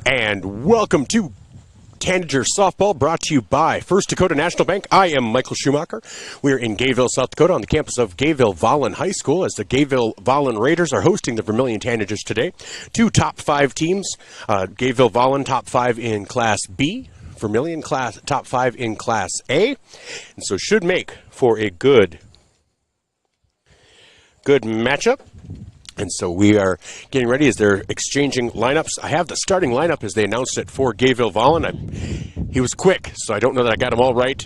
And welcome to Tanager Softball, brought to you by First Dakota National Bank. I am Michael Schumacher. We're in Gayville, South Dakota, on the campus of Gayville-Volin High School, as the Gayville-Volin Raiders are hosting the Vermillion Tanagers today. Two top 5 teams, Gayville-Volin top 5 in Class B, Vermillion top 5 in Class A, and so should make for a good matchup. And so we are getting ready as they're exchanging lineups. I have the starting lineup as they announced it for Gayville-Volin. He was quick, so I don't know that I got them all right.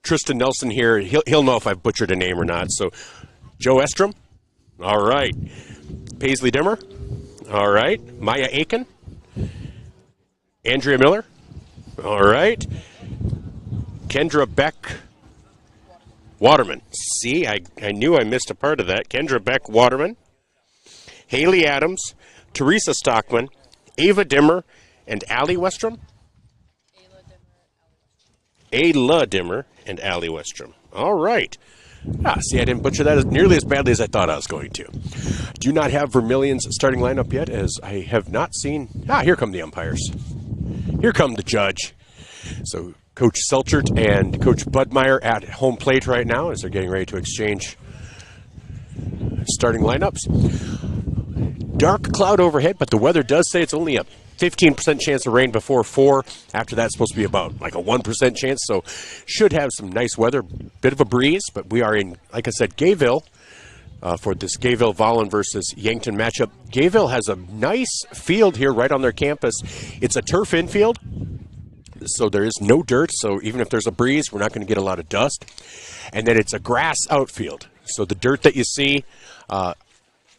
Tristan Nelson here, he'll know if I butchered a name or not. So Joe Estrom, all right. Paisley Dimmer, all right. Maya Aiken, Andrea Miller, all right. Kendra Beck Waterman. See, I knew I missed a part of that. Kendra Beck Waterman. Haley Adams, Teresa Stockman, Ava Dimmer, and Allie Westrom? Ayla Dimmer and Allie Westrom. All right. See, I didn't butcher that nearly as badly as I thought I was going to. Do not have Vermillion's starting lineup yet, as I have not seen. Here come the umpires. Here come the judge. So Coach Selchert and Coach Budmeyer at home plate right now as they're getting ready to exchange starting lineups. Dark cloud overhead, but the weather does say it's only a 15% chance of rain before 4. After that, it's supposed to be about like a 1% chance, so should have some nice weather. Bit of a breeze, but we are in, like I said, Gayville for this Gayville-Volin versus Yankton matchup. Gayville has a nice field here right on their campus. It's a turf infield, so there is no dirt, so even if there's a breeze, we're not going to get a lot of dust. And then it's a grass outfield, so the dirt that you see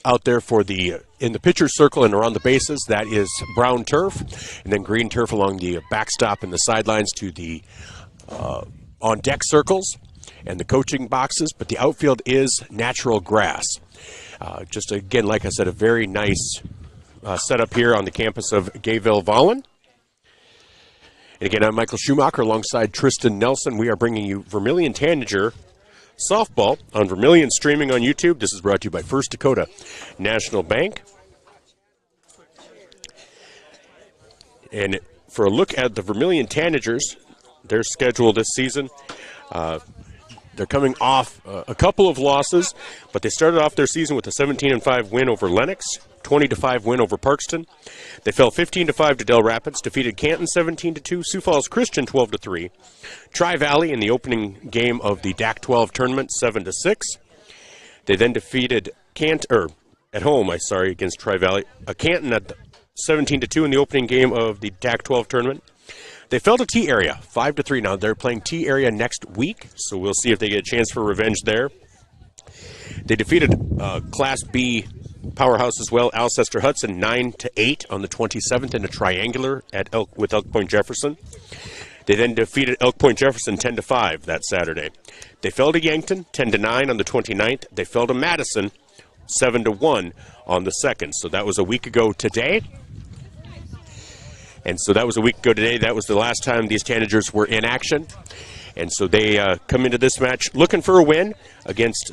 out there for in the pitcher's circle and around the bases, that is brown turf, and then green turf along the backstop and the sidelines to the on-deck circles and the coaching boxes, but the outfield is natural grass. Just again, like I said, a very nice setup here on the campus of Gayville-Volin. And again, I'm Michael Schumacher alongside Tristan Nelson. We are bringing you Vermillion Tanager Softball on Vermillion, streaming on YouTube. This is brought to you by First Dakota National Bank. And for a look at the Vermillion Tanagers, their schedule this season, they're coming off a couple of losses, but they started off their season with a 17-5 win over Lennox, 20-5 win over Parkston. They fell 15-5 to Del Rapids, defeated Canton 17-2, Sioux Falls Christian 12-3, Tri-Valley in the opening game of the DAC 12 tournament 7-6. They then defeated at home against Tri-Valley, Canton at 17-2 in the opening game of the DAC 12 tournament. They fell to T area 5-3. Now they're playing T area next week, so we'll see if they get a chance for revenge there. They defeated Class B powerhouse as well, Alcester Hudson 9-8 on the 27th in a triangular with Elk Point Jefferson. They then defeated Elk Point Jefferson 10-5 that Saturday. They fell to Yankton 10-9 on the 29th. They fell to Madison 7-1 on the 2nd. So that was a week ago today. And so that was a week ago today. That was the last time these Tanagers were in action. And so they come into this match looking for a win against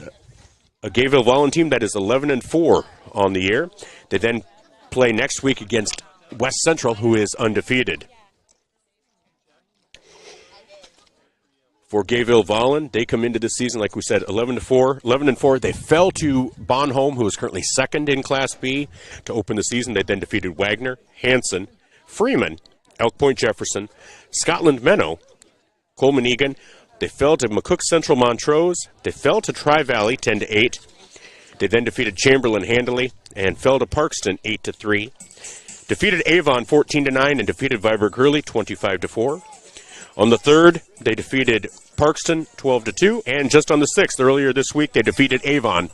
a Gayville-Volin team that is 11-4 on the year. They then play next week against West Central, who is undefeated. For Gayville-Volin, they come into this season, like we said, 11-4. They fell to Bonhomme, who is currently second in Class B, to open the season. They then defeated Wagner, Hanson, Freeman, Elk Point Jefferson, Scotland Menno, Coleman Egan. They fell to McCook Central Montrose. They fell to Tri-Valley 10-8. They then defeated Chamberlain handily and fell to Parkston 8-3. Defeated Avon 14-9 and defeated Viborg Hurley 25-4. On the 3rd, they defeated Parkston 12-2, and just on the 6th, earlier this week, they defeated Avon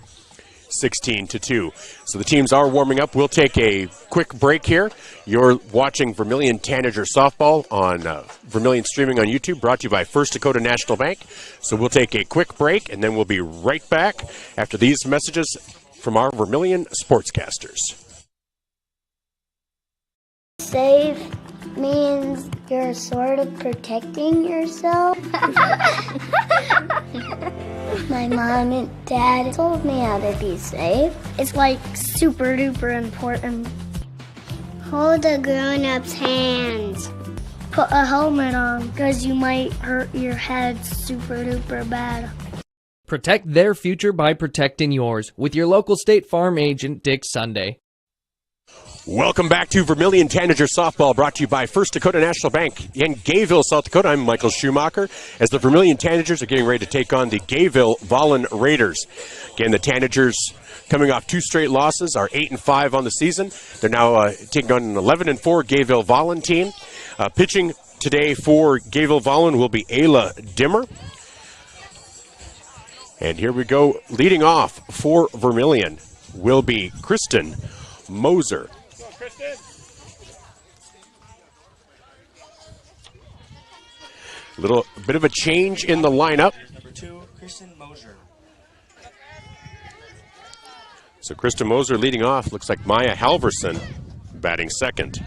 16-2. So the teams are warming up. We'll take a quick break here. You're watching Vermillion Tanager Softball on Vermillion streaming on YouTube, brought to you by First Dakota National Bank. So we'll take a quick break, and then we'll be right back after these messages from our Vermillion sportscasters. Save means you're sort of protecting yourself. My mom and dad told me how to be safe. It's like super duper important. Hold a grown-up's hands. Put a helmet on, because you might hurt your head super duper bad. Protect their future by protecting yours with your local State Farm agent, Dick Sunday. Welcome back to Vermillion Tanager Softball, brought to you by First Dakota National Bank in Gayville, South Dakota. I'm Michael Schumacher, as the Vermillion Tanagers are getting ready to take on the Gayville-Volin Raiders. Again, the Tanagers, coming off 2 straight losses, are 8-5 on the season. They're now taking on an 11-4 Gayville-Volin team. Pitching today for Gayville-Volin will be Ayla Dimmer. And here we go. Leading off for Vermillion will be Kristen Moser. Little bit of a change in the lineup. Number 2, Kristen Moser. So Kristen Moser leading off. Looks like Maya Halverson batting second.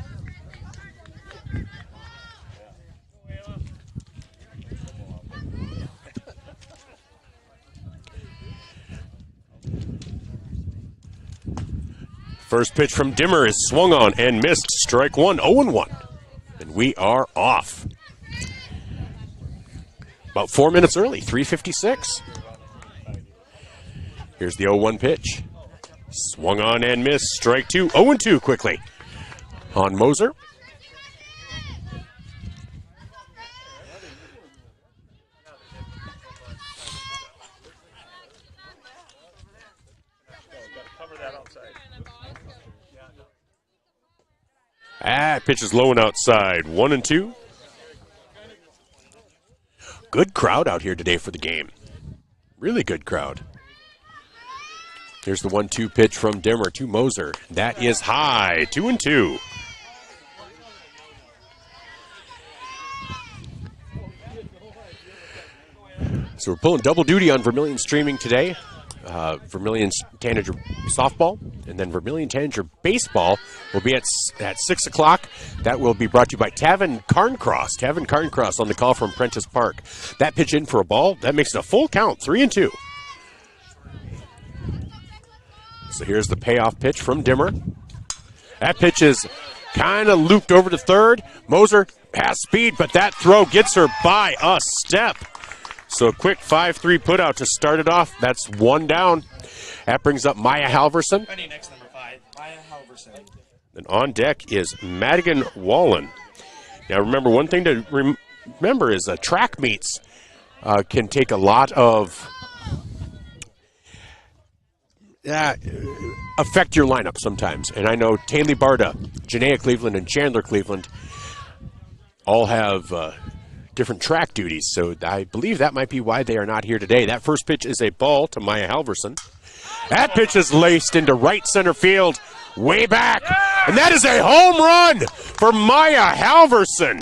First pitch from Dimmer is swung on and missed. Strike one, 0-1. And we are off. About 4 minutes early, 3:56. Here's the 0-1 pitch. Swung on and missed. Strike two, 0-2 quickly on Moser. Pitch is low and outside. 1-2. Good crowd out here today for the game. Really good crowd. Here's the 1-2 pitch from Dimmer to Moser. That is high. 2-2. So we're pulling double duty on Vermillion streaming today. Vermillion Tanager Softball, and then Vermillion Tanager Baseball will be at 6 o'clock. That will be brought to you by Tavin Carncross. Tavin Carncross on the call from Prentice Park. That pitch in for a ball. That makes it a full count, 3-2. So here's the payoff pitch from Dimmer. That pitch is kind of looped over to third. Moser has speed, but that throw gets her by a step. So a quick 5-3 put out to start it off. That's one down. That brings up Maya Halverson. Next, number 5, Maya Halverson. And on deck is Madigan Wallen. Now remember, one thing to remember is track meets can take a lot of affect your lineup sometimes. And I know Taylor Barda, Janaea Cleveland, and Chandler Cleveland all have different track duties, so I believe that might be why they are not here today. That first pitch is a ball to Maya Halverson. That pitch is laced into right center field, way back, and that is a home run for Maya Halverson.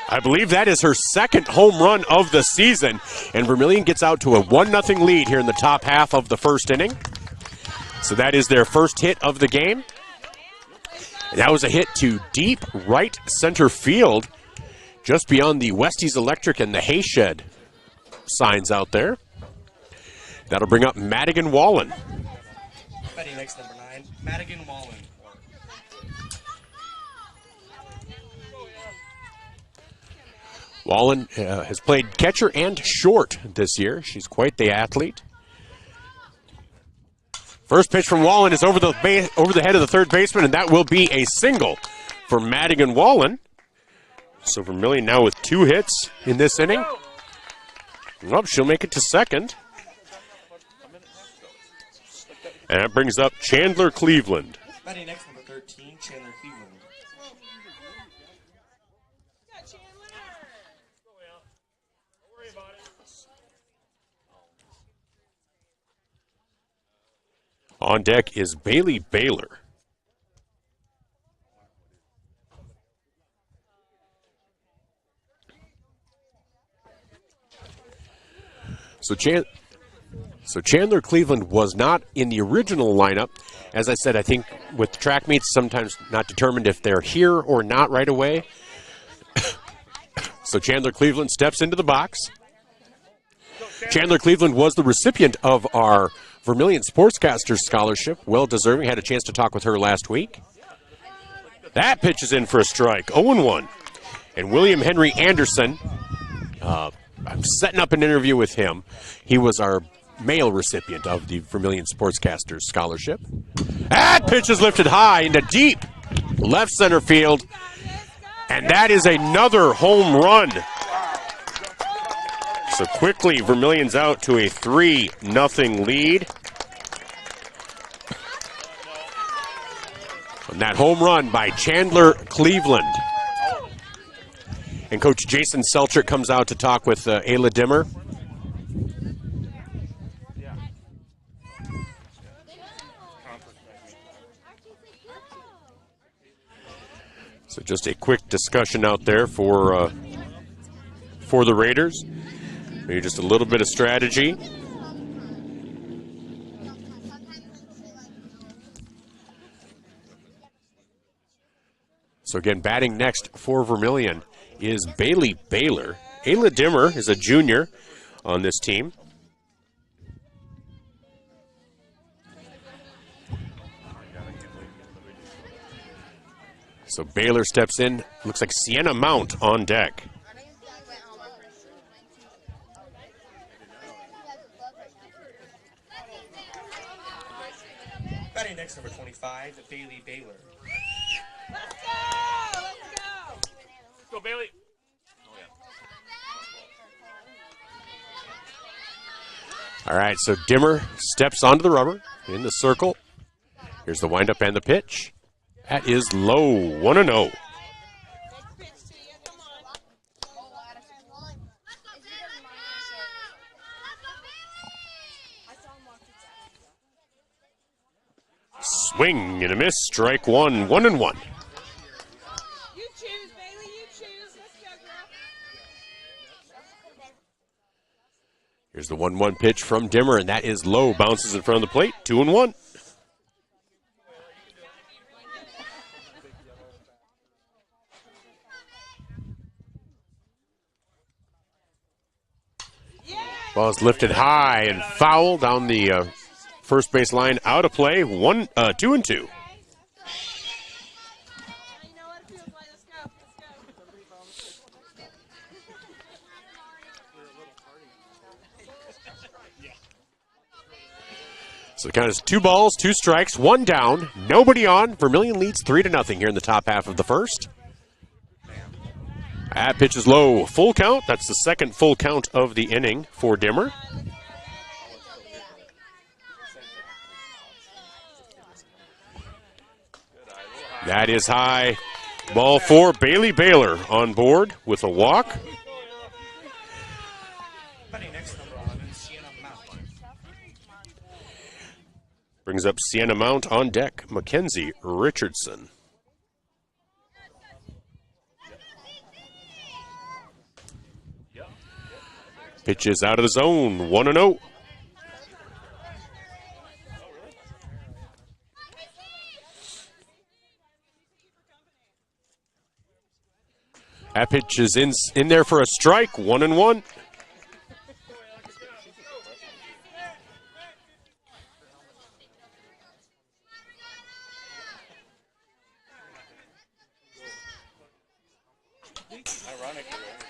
I believe that is her second home run of the season, and Vermillion gets out to a 1-0 lead here in the top half of the first inning. So that is their first hit of the game. And that was a hit to deep right center field, just beyond the Westies Electric and the Hay Shed signs out there. That'll bring up Madigan Wallen. Betting next, number 9, Madigan Wallen. Wallen has played catcher and short this year. She's quite the athlete. First pitch from Wallen is over the head of the third baseman, and that will be a single for Madigan Wallen. So Vermillion now with 2 hits in this inning. Well, she'll make it to second. And that brings up Chandler Cleveland. Batting next, number 13, Chandler Cleveland. On deck is Bailey Baylor. So Chandler Cleveland was not in the original lineup. As I said, I think with track meets, sometimes not determined if they're here or not right away. So Chandler Cleveland steps into the box. Chandler Cleveland was the recipient of our Vermillion Sportscaster Scholarship. Well deserving. Had a chance to talk with her last week. That pitch is in for a strike. 0-1. And William Henry Anderson, I'm setting up an interview with him. He was our male recipient of the Vermillion Sportscaster Scholarship. That pitch is lifted high into deep left center field. And that is another home run. So quickly, Vermillion's out to a 3-0 lead. And that home run by Chandler Cleveland. And Coach Jason Selchert comes out to talk with Ayla Dimmer. So just a quick discussion out there for the Raiders. Maybe just a little bit of strategy. So again, batting next for Vermillion is Bailey Baylor. Ayla Dimmer is a junior on this team. So Baylor steps in. Looks like Sienna Mount on deck. Batting next, number 25, Bailey Baylor. Let's go! Let's go, Bailey. All right, so Dimmer steps onto the rubber in the circle. Here's the windup and the pitch. That is low, 1-0. Swing and a miss, strike one, 1-1. You choose, Bailey, you choose. Let's go, girl. Here's the 1-1 pitch from Dimmer, and that is low. Bounces in front of the plate, 2-1. Ball is lifted high and foul down the first base line, out of play. 2-2. So the count is 2 balls, 2 strikes, 1 down, nobody on. Vermillion leads 3-0 here in the top half of the first. That pitch is low. Full count. That's the second full count of the inning for Dimmer. That is high. Ball 4. Bailey Baylor on board with a walk. Brings up Sienna Mount on deck. Mackenzie Richardson. Pitch is out of the zone, 1-0. That pitch is in there for a strike, 1-1.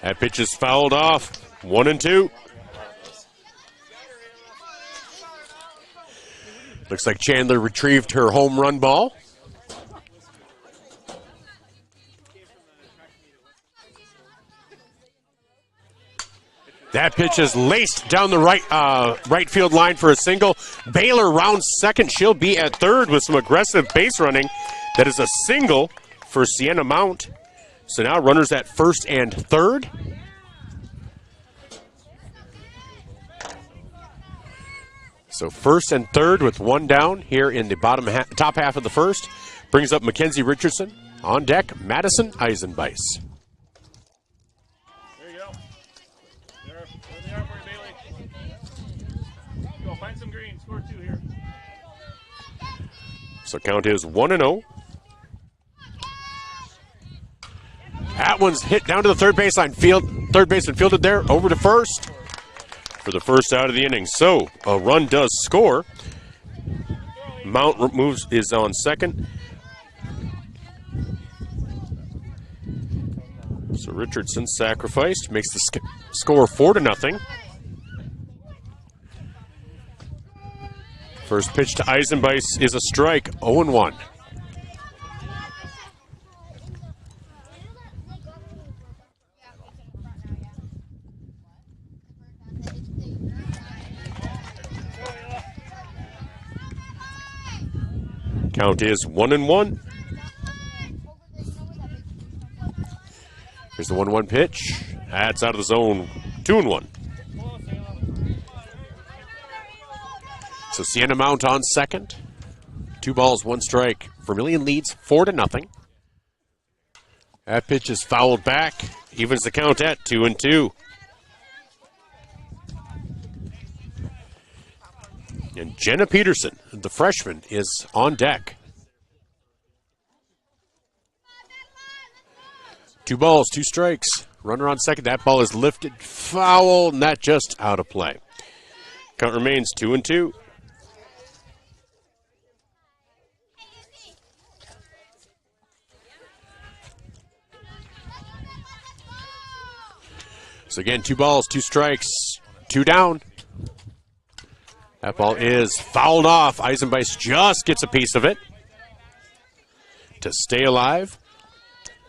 That pitch is fouled off. 1-2. Looks like Chandler retrieved her home run ball. That pitch is laced down the right field line for a single. Baylor rounds second. She'll be at third with some aggressive base running. That is a single for Sienna Mount. So now runners at first and third. So first and third with 1 down here in the top half of the first. Brings up Mackenzie Richardson. On deck, Madison Eisenbeis. There you go. There they are for you, Bailey. Go find some green. Score 2 here. So count is 1-0. That one's hit down to the third baseline. Third baseman fielded there. Over to first. for the first out of the inning. So a run does score. Mount is on second. So Richardson sacrificed, makes the score 4-0. First pitch to Eisenbeis is a strike, 0-1. Count is 1-1. Here's the 1-1 pitch. That's out of the zone. 2-1. So Sienna Mount on second. 2 balls, 1 strike. Vermillion leads 4-0. That pitch is fouled back. Evens the count at 2-2. And Jenna Peterson, the freshman, is on deck. 2 balls, 2 strikes. Runner on second. That ball is lifted, foul, and that just out of play. Count remains 2-2. So again, 2 balls, 2 strikes, 2 down. That ball is fouled off. Eisenbeis just gets a piece of it to stay alive.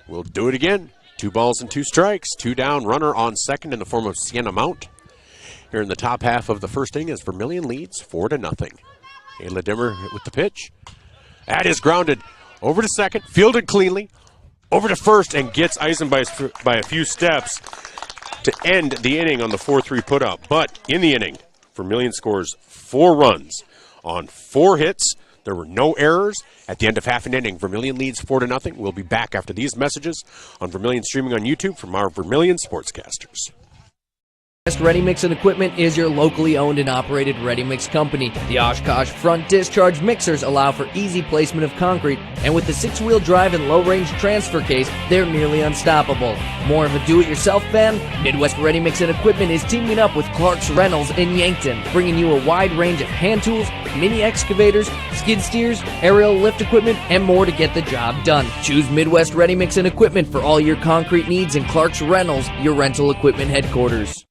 We'll do it again. 2 balls and 2 strikes, 2 down. Runner on second in the form of Sienna Mount. Here in the top half of the first inning as Vermillion leads 4-0. Ayla Dimmer with the pitch. That is grounded over to second, fielded cleanly, over to first, and gets Eisenbeis by a few steps to end the inning on the 4-3 put-out. But in the inning, Vermillion scores 4 runs on 4 hits. There were no errors. At the end of half an inning, Vermillion leads 4-0. We'll be back after these messages on Vermillion streaming on YouTube from our Vermillion sportscasters. Best Ready Mix and Equipment is your locally owned and operated ready mix company. The Oshkosh front discharge mixers allow for easy placement of concrete, and with the 6-wheel drive and low-range transfer case, they're nearly unstoppable. More of a do-it-yourself fan? Midwest Ready Mix and Equipment is teaming up with Clark's Rentals in Yankton, bringing you a wide range of hand tools, mini excavators, skid steers, aerial lift equipment, and more to get the job done. Choose Midwest Ready Mix and Equipment for all your concrete needs, and Clark's Rentals, your rental equipment headquarters.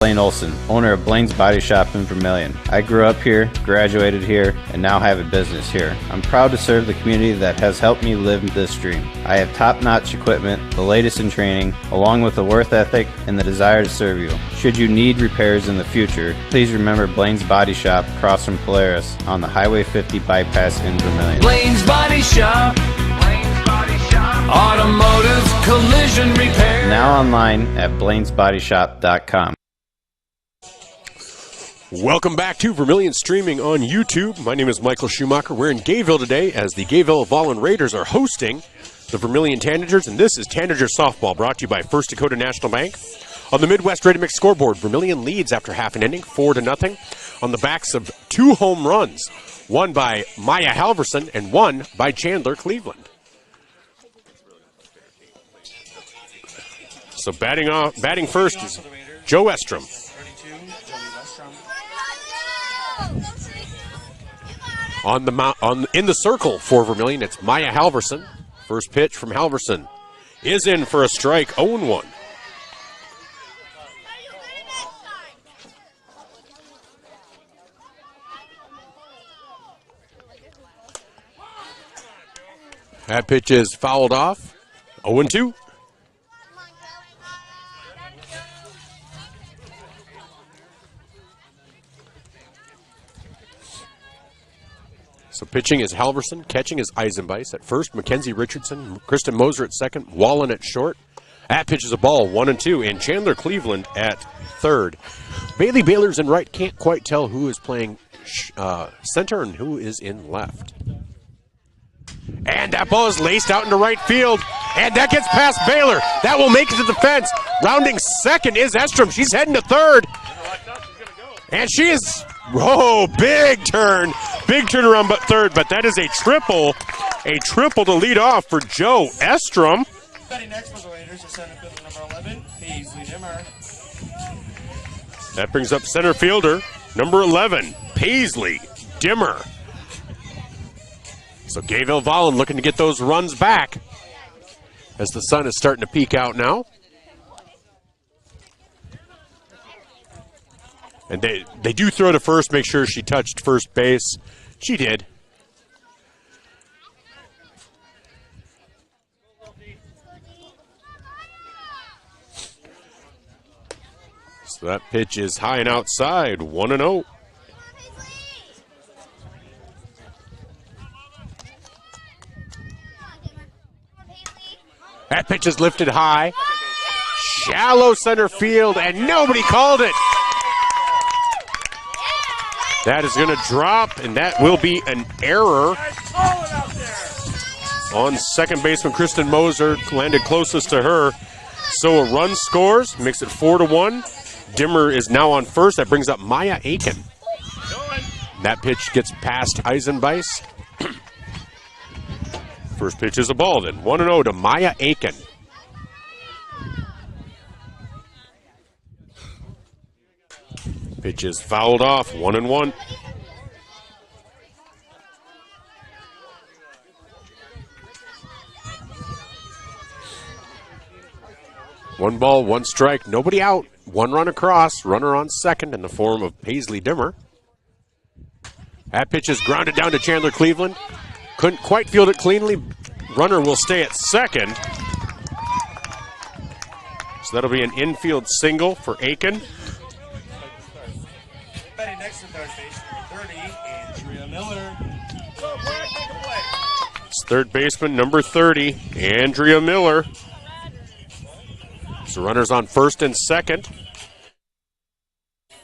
Blaine Olson, owner of Blaine's Body Shop in Vermillion. I grew up here, graduated here, and now have a business here. I'm proud to serve the community that has helped me live this dream. I have top-notch equipment, the latest in training, along with a work ethic and the desire to serve you. Should you need repairs in the future, please remember Blaine's Body Shop across from Polaris on the Highway 50 bypass in Vermillion. Blaine's Body Shop. Automotive collision repair. Now online at blainesbodyshop.com. Welcome back to Vermillion streaming on YouTube. My name is Michael Schumacher. We're in Gayville today as the Gayville-Volin Raiders are hosting the Vermillion Tanagers, and this is Tanager Softball, brought to you by First Dakota National Bank. On the Midwest Ready Mix scoreboard, Vermillion leads after half an inning, 4-0, on the backs of 2 home runs, one by Maya Halverson and one by Chandler Cleveland. So batting first is Joe Estrom. In the circle for Vermillion, it's Maya Halverson. First pitch from Halverson is in for a strike, 0-1. That pitch is fouled off, 0-2. So pitching is Halverson, catching is Eisenbeis. At first, Mackenzie Richardson, Kristen Moser at second, Wallen at short. That pitch is a ball, 1-2, and Chandler Cleveland at third. Bailey Baylor's in right, can't quite tell who is playing center and who is in left. And that ball is laced out into right field, and that gets past Baylor. That will make it to the fence. Rounding second is Estrom. She's heading to third. And she is, big turn. Big turnaround but third, but that is a triple to lead off for Joe Estrom. Betting next for the Raiders is center fielder number 11, Paisley Dimmer. That brings up center fielder, number 11, Paisley Dimmer. So Gayville-Volin looking to get those runs back as the sun is starting to peek out now. And they do throw to first, make sure she touched first base. She did. So that pitch is high and outside, 1-0. That pitch is lifted high. Shallow center field, and nobody called it. That is going to drop, and that will be an error on second baseman Kristen Moser, landed closest to her. So a run scores, makes it 4-1. Dimmer is now on first. That brings up Maya Aiken. That pitch gets past Eisenbeis. First pitch is a ball then. 1-0 to Maya Aiken. Pitch is fouled off, 1-1. One ball, one strike, nobody out. One run across, runner on second in the form of Paisley Dimmer. That pitch is grounded down to Chandler Cleveland. Couldn't quite field it cleanly. Runner will stay at second. So that'll be an infield single for Aiken. Betting next to third base, number 30, Andrea Miller. It's third baseman, number 30, Andrea Miller. So runners on first and second.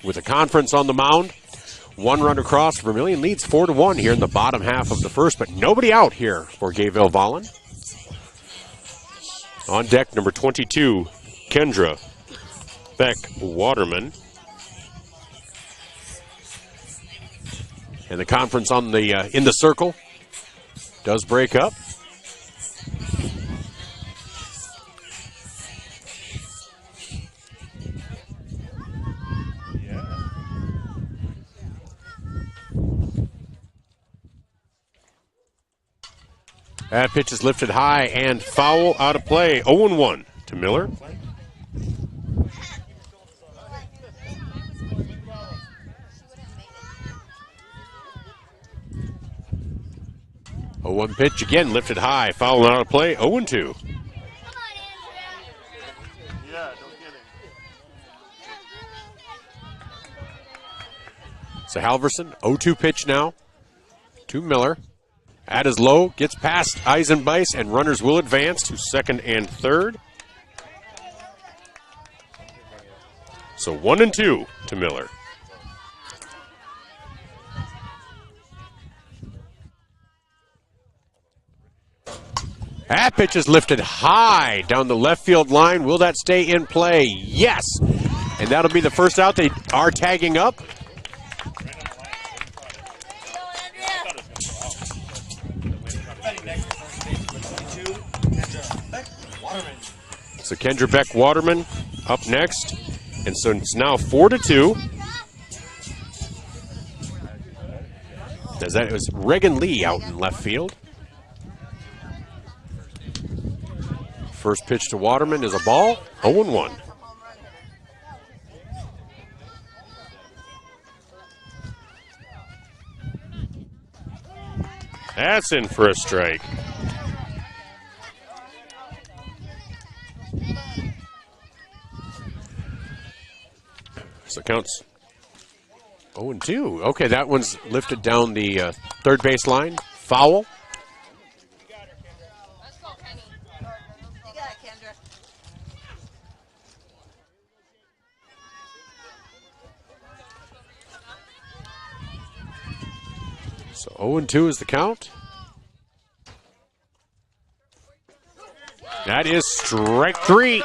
With a conference on the mound. One run across. Vermillion leads 4-1 here in the bottom half of the first, but nobody out here for Gayville-Volin. On deck, number 22, Kendra Beck Waterman. And the conference on the in the circle does break up. That pitch is lifted high and foul, out of play. 0-1 to Miller. One pitch again lifted high, foul and out of play. 0-2. So Halverson, 0-2 pitch now to Miller. At his low, gets past Eisenbeis, and runners will advance to second and third. So 1-2 to Miller. That pitch is lifted high down the left field line. Will that stay in play? Yes. And that'll be the first out. They are tagging up. So Kendra Beck Waterman up next. And so it's now 4-2. As that was Reagan Lee out in left field. First pitch to Waterman is a ball. 0-1. That's in for a strike. So counts 0-2. Okay, that one's lifted down the third base line. Foul. So 0-2 is the count. That is strike three.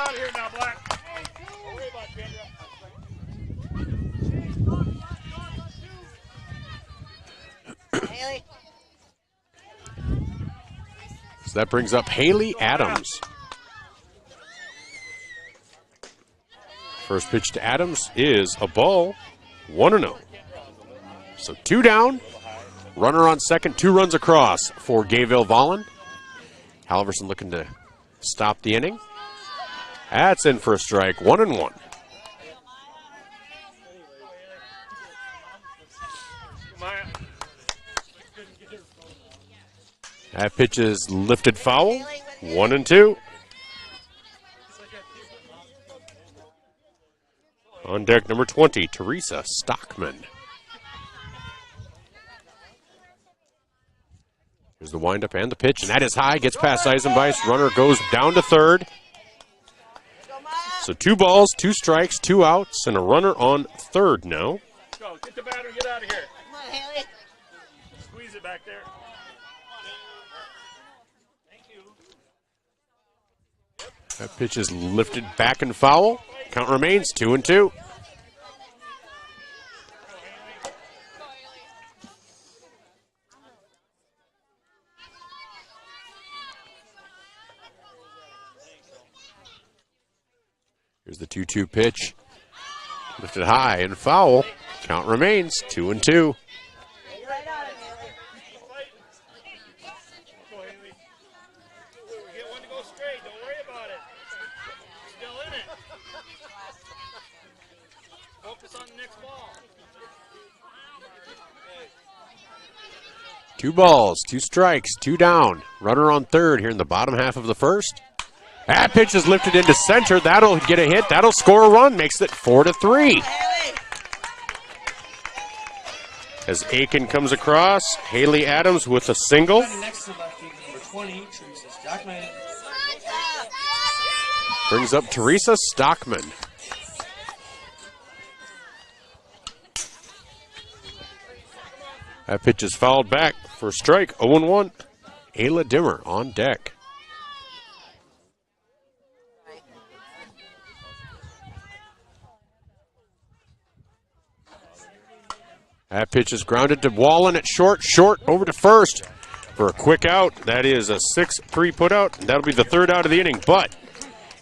So that brings up Haley Adams First pitch to Adams is a ball, 1-0. So 2 down, runner on second, 2 runs across for Gayville-Volin. Halverson looking to stop the inning. That's in for a strike, 1-1. That pitch is lifted foul, 1-2. On deck, number 20, Teresa Stockman. Here's the windup and the pitch, and that is high. Gets past Eisenbeis. Runner goes down to third. So 2 balls, 2 strikes, 2 outs, and a runner on third now. Go, get the batter, get out of here. Come on, Haley. Squeeze it back there. Thank you. That pitch is lifted back and foul. Count remains 2-2. Here's the 2-2 pitch. Lifted high and foul. Count remains 2-2. Get one to go straight. Don't worry about it. Still in it. Focus on the next ball. 2 balls, 2 strikes, 2 down. Runner on third here in the bottom half of the first. That pitch is lifted into center. That'll get a hit. That'll score a run. Makes it 4-3. As Aiken comes across, Haley Adams with a single. Next to left field, number 20, Teresa Stockman. Brings up Teresa Stockman. That pitch is fouled back for a strike. 0-1. Ayla Dimmer on deck. That pitch is grounded to Volin at short over to first for a quick out. That is a 6-3 put out. That'll be the 3rd out of the inning. But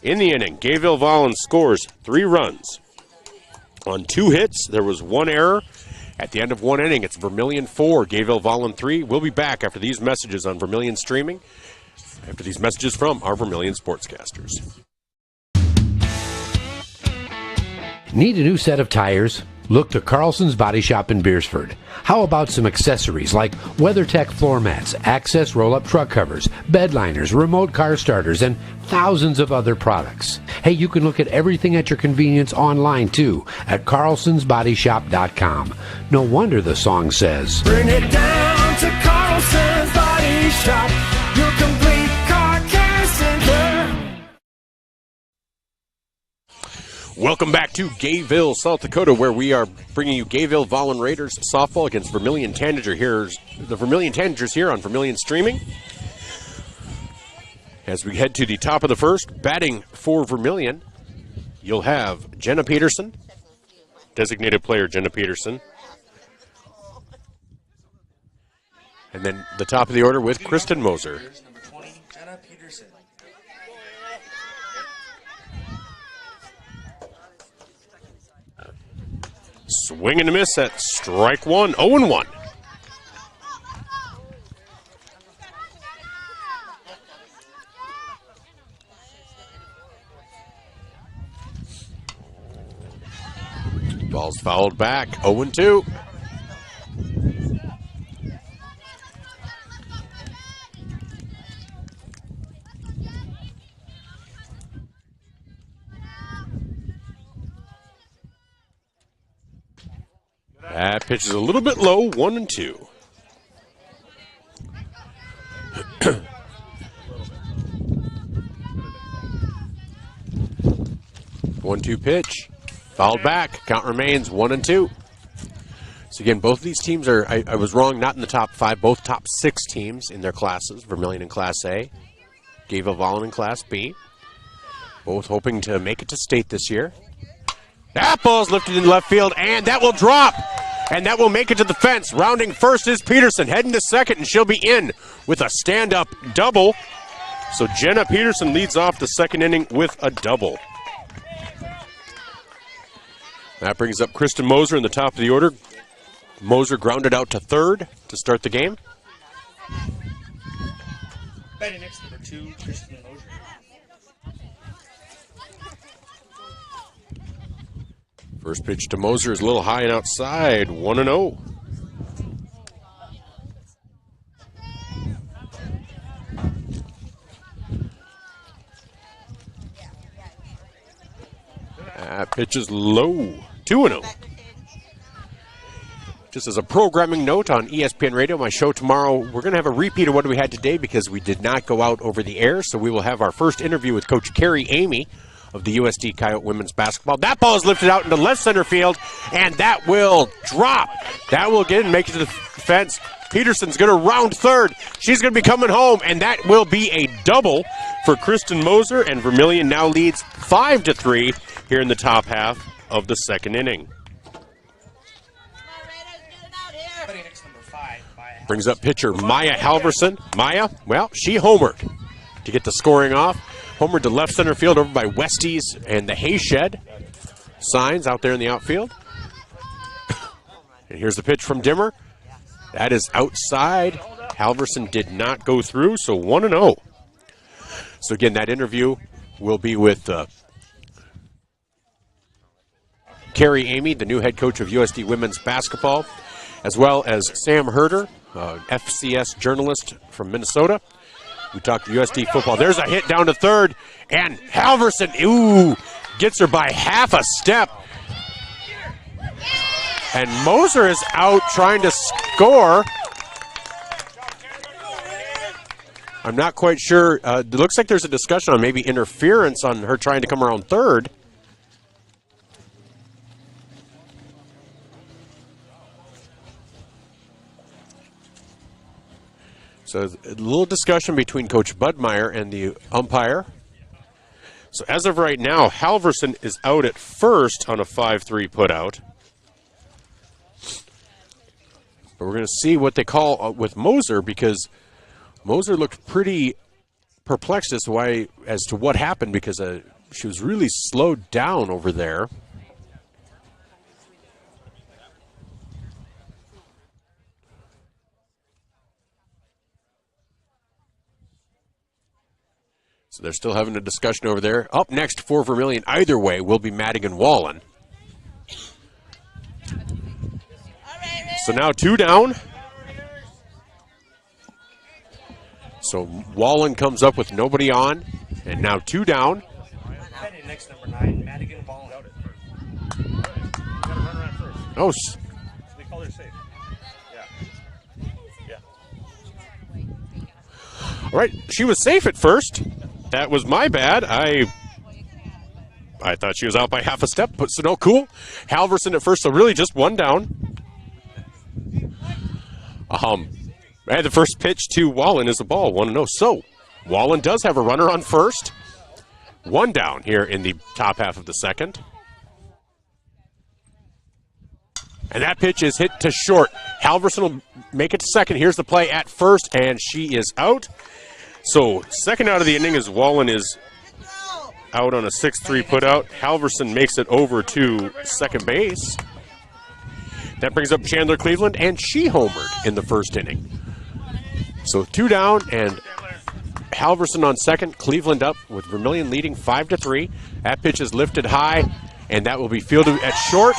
in the inning, Gayville-Volin scores 3 runs. On 2 hits, there was 1 error. At the end of 1 inning, it's Vermillion 4, Gayville-Volin 3. We'll be back after these messages on Vermillion Streaming, after these messages from our Vermillion sportscasters. Need a new set of tires? Look to Carlson's Body Shop in Beersford. How about some accessories like WeatherTech floor mats, Access roll-up truck covers, bed liners, remote car starters, and thousands of other products. Hey, you can look at everything at your convenience online too at carlsonsbodyshop.com. No wonder the song says, Bring it down to Carlson's Body Shop, your complete car care center. Welcome back to Gayville, South Dakota, where we are bringing you Gayville-Volin Raiders softball against Vermillion Tanager. Here's the Vermillion Tanagers here on Vermillion Streaming. As we head to the top of the first, batting for Vermillion, you'll have Jenna Peterson, designated player Jenna Peterson. And then the top of the order with Kristen Moser. Number 20, Jenna Peterson. Swing and a miss at strike 1, 0-1. Ball's fouled back, 0-2. That pitch is a little bit low, 1-2. 1-2 pitch. Fouled back. Count remains 1-2. So again, both of these teams are, I was wrong, not in the top 5, both top 6 teams in their classes. Vermillion in Class A, Gayville-Volin in Class B. Both hoping to make it to state this year. That ball's lifted in left field, and that will drop. And that will make it to the fence. Rounding first is Peterson, heading to second, and she'll be in with a stand-up double. So Jenna Peterson leads off the second inning with a double. That brings up Kristen Moser in the top of the order. Moser grounded out to third to start the game. Batting next, number 2, Kristen Moser. First pitch to Moser is a little high and outside, 1-0. That pitch is low, 2-0. Just as a programming note on ESPN Radio, my show tomorrow, we're going to have a repeat of what we had today because we did not go out over the air. So we will have our first interview with Coach Carrie Amy of the USD Coyote women's basketball. That ball is lifted out into left center field, and that will drop. That will get and make it to the fence. Peterson's going to round third. She's going to be coming home, and that will be a double for Kristen Moser, and Vermillion now leads 5-3 here in the top half of the second inning. Brings up pitcher Maya Halverson. Maya, well, she homered to get the scoring off. Homered to left center field over by Westies and the Hayshed signs out there in the outfield. And here's the pitch from Dimmer. That is outside. Halverson did not go through, so 1-0. So again, that interview will be with Carrie Amy, the new head coach of USD women's basketball, as well as Sam Herder, FCS journalist from Minnesota. We talked USD football. There's a hit down to third, and Halverson, gets her by half a step. And Moser is out trying to score. I'm not quite sure. It looks like there's a discussion on maybe interference on her trying to come around third. So a little discussion between Coach Budmeyer and the umpire. So as of right now, Halverson is out at first on a 5-3 putout. But we're going to see what they call with Moser, because Moser looked pretty perplexed as to what happened, because she was really slowed down over there. So they're still having a discussion over there. Up next for Vermillion, either way, will be Madigan-Wallin. So now 2 down. So Wallin comes up with nobody on, and now 2 down. Next, number 9, Madigan-Wallin. Oh, They call her safe. Yeah. all right. She was safe at first. That was my bad. I thought she was out by half a step, but so no, cool. Halverson at first, so really just 1 down. And the first pitch to Wallin is a ball, 1-0. So Wallin does have a runner on first. 1 down here in the top half of the second. And that pitch is hit to short. Halverson will make it to second. Here's the play at first, and she is out. So second out of the inning as Wallin is out on a 6-3 putout. Halverson makes it over to second base. That brings up Chandler Cleveland, and she homered in the first inning. So 2 down, and Halverson on second. Cleveland up with Vermillion leading 5-3. That pitch is lifted high, and that will be fielded at short.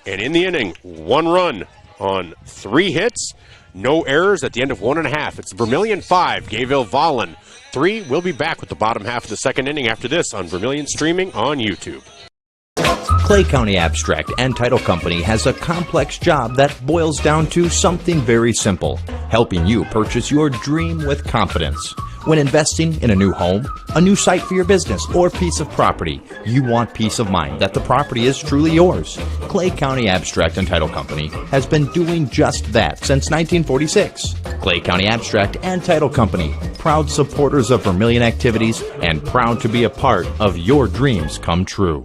And in the inning, 1 run on 3 hits. No errors at the end of 1.5. It's Vermillion 5, Gayville-Volin 3. We'll be back with the bottom half of the second inning after this on Vermillion streaming on YouTube. Clay County Abstract and Title Company has a complex job that boils down to something very simple: helping you purchase your dream with confidence. When investing in a new home, a new site for your business, or piece of property, you want peace of mind that the property is truly yours. Clay County Abstract and Title Company has been doing just that since 1946. Clay County Abstract and Title Company, proud supporters of Vermillion activities and proud to be a part of your dreams come true.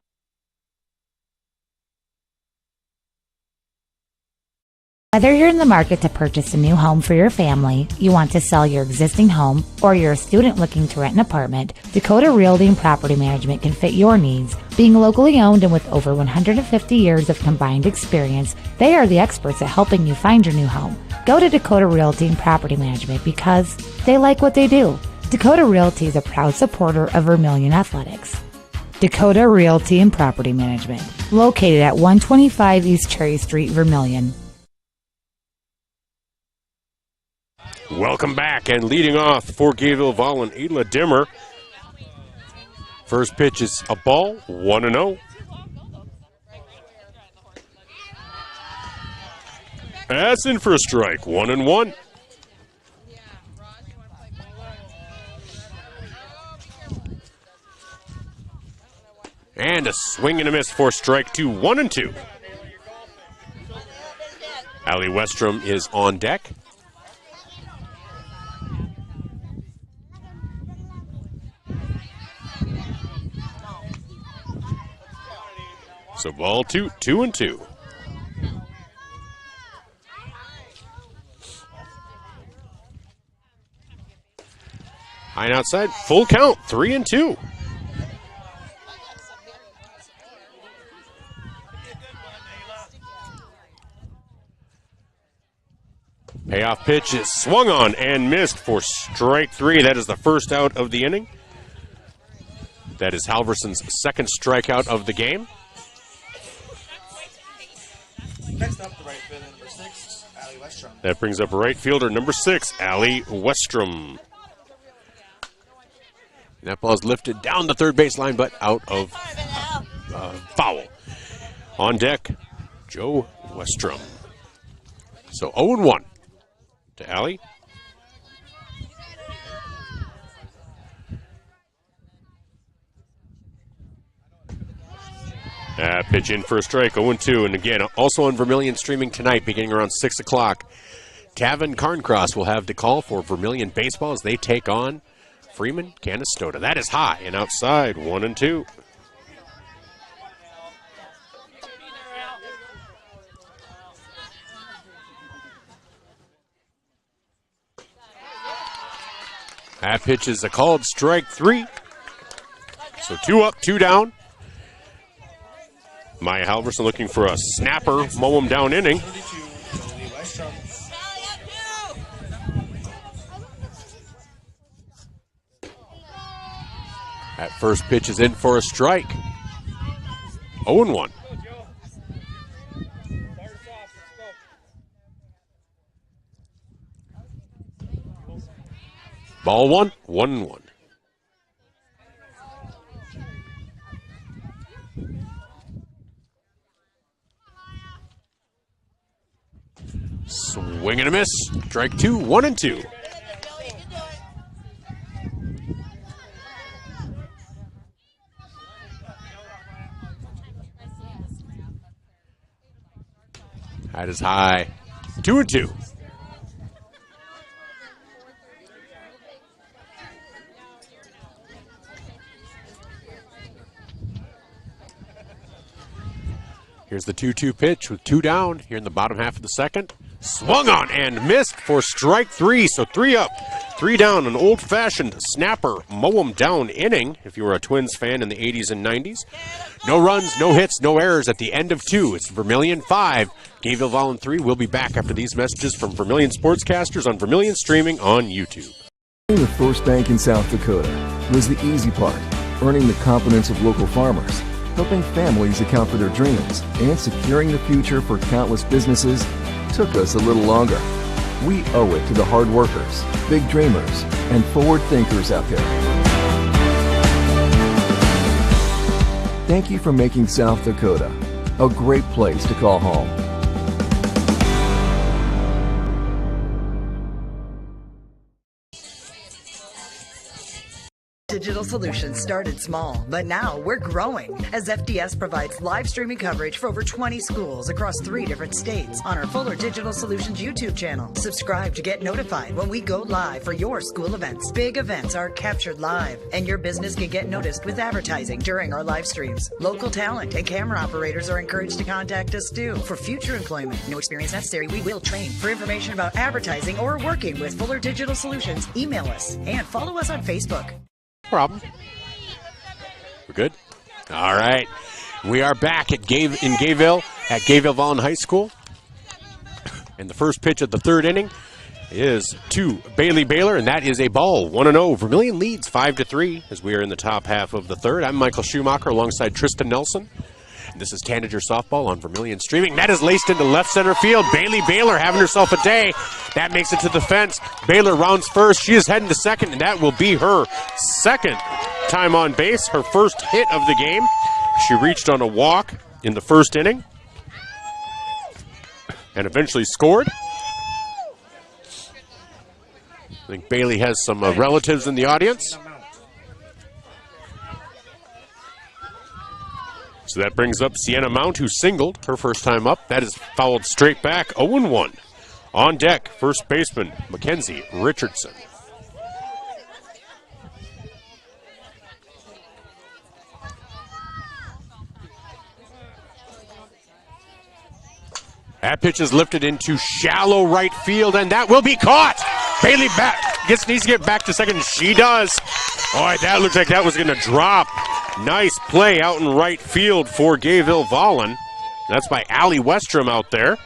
Whether you're in the market to purchase a new home for your family, you want to sell your existing home, or you're a student looking to rent an apartment, Dakota Realty and Property Management can fit your needs. Being locally owned and with over 150 years of combined experience, they are the experts at helping you find your new home. Go to Dakota Realty and Property Management because they like what they do. Dakota Realty is a proud supporter of Vermillion Athletics. Dakota Realty and Property Management, located at 125 East Cherry Street, Vermillion. Welcome back, and leading off for Gayville-Volin, Ayla Dimmer. First pitch is a ball, 1-0. That's in for a strike, 1-1. And a swing and a miss for strike two, 1-2. Allie Westrom is on deck. So ball 2-2. High and outside, full count, 3-2. Payoff pitch is swung on and missed for strike three. That is the first out of the inning. That is Halverson's second strikeout of the game. Next up, the right fielder, number 6, Allie Westrom. That brings up right fielder number 6, Allie Westrom. And that ball is lifted down the third baseline, but out of foul. On deck, Joe Westrom. So 0-1 to Allie. Pitch in for a strike, 0-2. And again, also on Vermillion streaming tonight, beginning around 6 o'clock. Tavin Carncross will have the call for Vermillion baseball as they take on Freeman Canastota. That is high and outside, 1-2. That pitch is a called strike three. So 2 up, 2 down. Maya Halverson looking for a snapper, mow him down inning. That first pitch is in for a strike. 0-1. Ball 1, 1-1. Swing and a miss. Strike 2, 1-2. That is high. 2-2. Here's the 2-2 pitch with 2 down here in the bottom half of the second. Swung on and missed for strike 3. So 3 up, 3 down. An old-fashioned snapper, mow 'em down inning if you were a Twins fan in the 80s and 90s. No runs, no hits, no errors at the end of 2. It's Vermillion 5, Gayville-Volin 3. We'll be back after these messages from Vermillion Sportscasters on Vermillion streaming on YouTube. The first bank in South Dakota was the easy part, earning the confidence of local farmers, helping families account for their dreams, and securing the future for countless businesses took us a little longer. We owe it to the hard workers, big dreamers, and forward thinkers out there. Thank you for making South Dakota a great place to call home. Digital Solutions started small, but now we're growing as FDS provides live streaming coverage for over 20 schools across 3 different states on our Fuller Digital Solutions YouTube channel. Subscribe to get notified when we go live for your school events. Big events are captured live, and your business can get noticed with advertising during our live streams. Local talent and camera operators are encouraged to contact us too for future employment. No experience necessary. We will train. For information about advertising or working with Fuller Digital Solutions, email us and follow us on Facebook. Problem. We're good? All right. We are back at Gayville at Gayville-Volin High School. And the first pitch of the third inning is to Baylor, and that is a ball, 1-0. Vermillion leads 5-3 as we are in the top half of the third. I'm Michael Schumacher alongside Tristan Nelson. And this is Tanager Softball on Vermillion Streaming. That is laced into left center field. Baylor having herself a day. That makes it to the fence. Baylor rounds first. She is heading to second, and that will be her second time on base, her first hit of the game. She reached on a walk in the first inning and eventually scored. I think Bailey has some relatives in the audience. So that brings up Sienna Mount, who singled her first time up. That is fouled straight back, 0-1. On deck, first baseman Mackenzie Richardson. That pitch is lifted into shallow right field, and that will be caught. Bailey needs to get back to second. She does. Boy, that looks like that was going to drop. Nice play out in right field for Gayville-Volin. That's by Allie Westrom out there.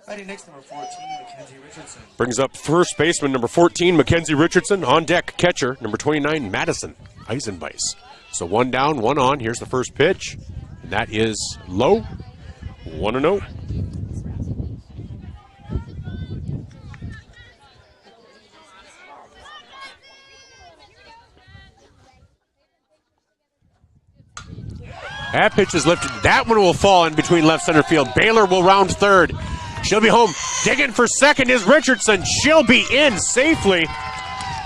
Next, number 14, Mackenzie Richardson. Brings up first baseman number 14, Mackenzie Richardson. On deck, catcher number 29, Madison Eisenbeiss. So 1 down, 1 on. Here's the first pitch. And that is low. 1-0. That pitch is lifted. That one will fall in between left center field. Baylor will round third. She'll be home. Digging for second is Richardson. She'll be in safely.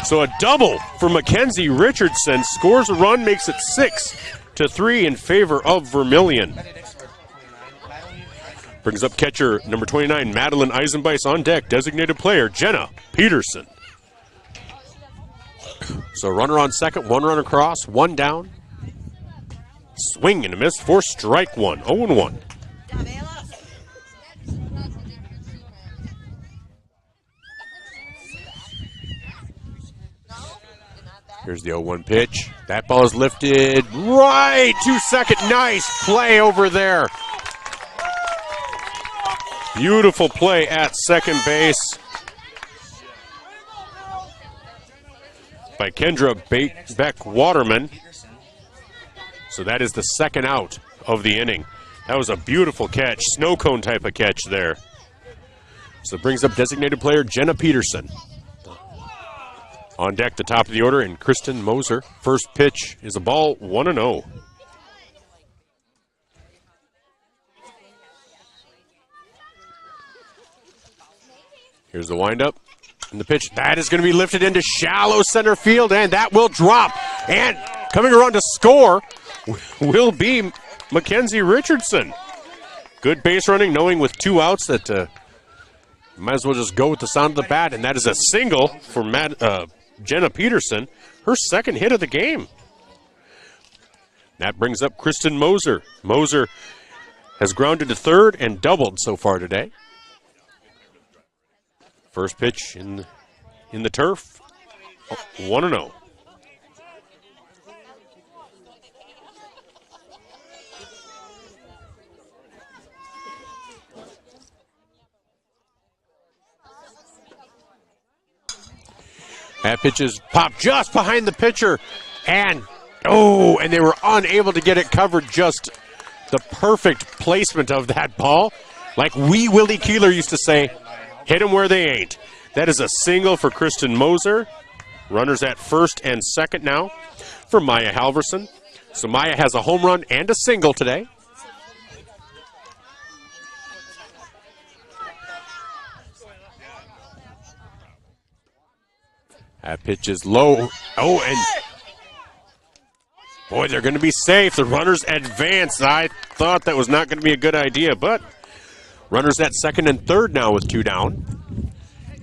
So a double for Mackenzie Richardson. Scores a run, makes it 6-3 in favor of Vermillion. Brings up catcher number 29, Madeline Eisenbeiss. On deck, designated player Jenna Peterson. So runner on second, 1 run across, 1 down. Swing and a miss for strike 1, 0-1. Here's the 0-1 pitch. That ball is lifted right to second. Nice play over there. Beautiful play at second base by Kendra Beck-Waterman. So that is the second out of the inning. That was a beautiful catch, snow cone type of catch there. So it brings up designated player Jenna Peterson. On deck, the top of the order, and Kristen Moser. First pitch is a ball, 1-0. Here's the windup. And the pitch, that is going to be lifted into shallow center field, and that will drop. And coming around to score will be Mackenzie Richardson. Good base running, knowing with 2 outs that might as well just go with the sound of the bat, and that is a single for Jenna Peterson, her second hit of the game. That brings up Kristen Moser. Moser has grounded to third and doubled so far today. First pitch in the turf, 1-0. That pitch is popped just behind the pitcher, and they were unable to get it covered. Just the perfect placement of that ball. Like Wee Willie Keeler used to say, hit them where they ain't. That is a single for Kristen Moser. Runners at first and second now for Maya Halverson. So Maya has a home run and a single today. That pitch is low. Oh, and boy, they're going to be safe. The runners advance. I thought that was not going to be a good idea, but runners at second and third now with 2 down.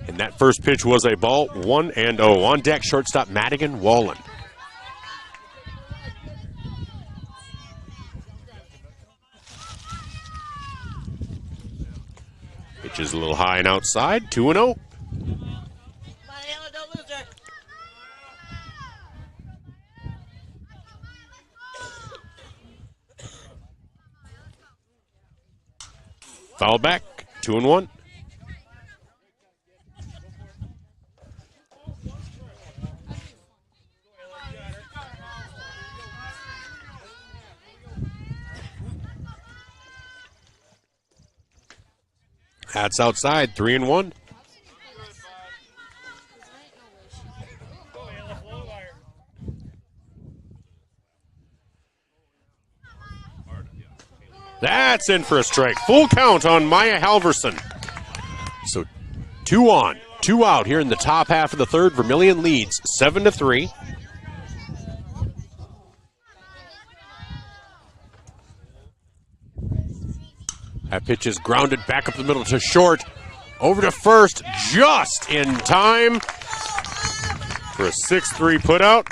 And that first pitch was a ball, 1-0. On deck, shortstop Madigan-Volin. Pitch is a little high and outside, 2-0. Foul back, 2-1. That's outside, 3-1. That's in for a strike. Full count on Maya Halverson. So 2 on, 2 out here in the top half of the third. Vermillion leads 7-3. That pitch is grounded back up the middle to short. Over to first, just in time for a 6-3 putout.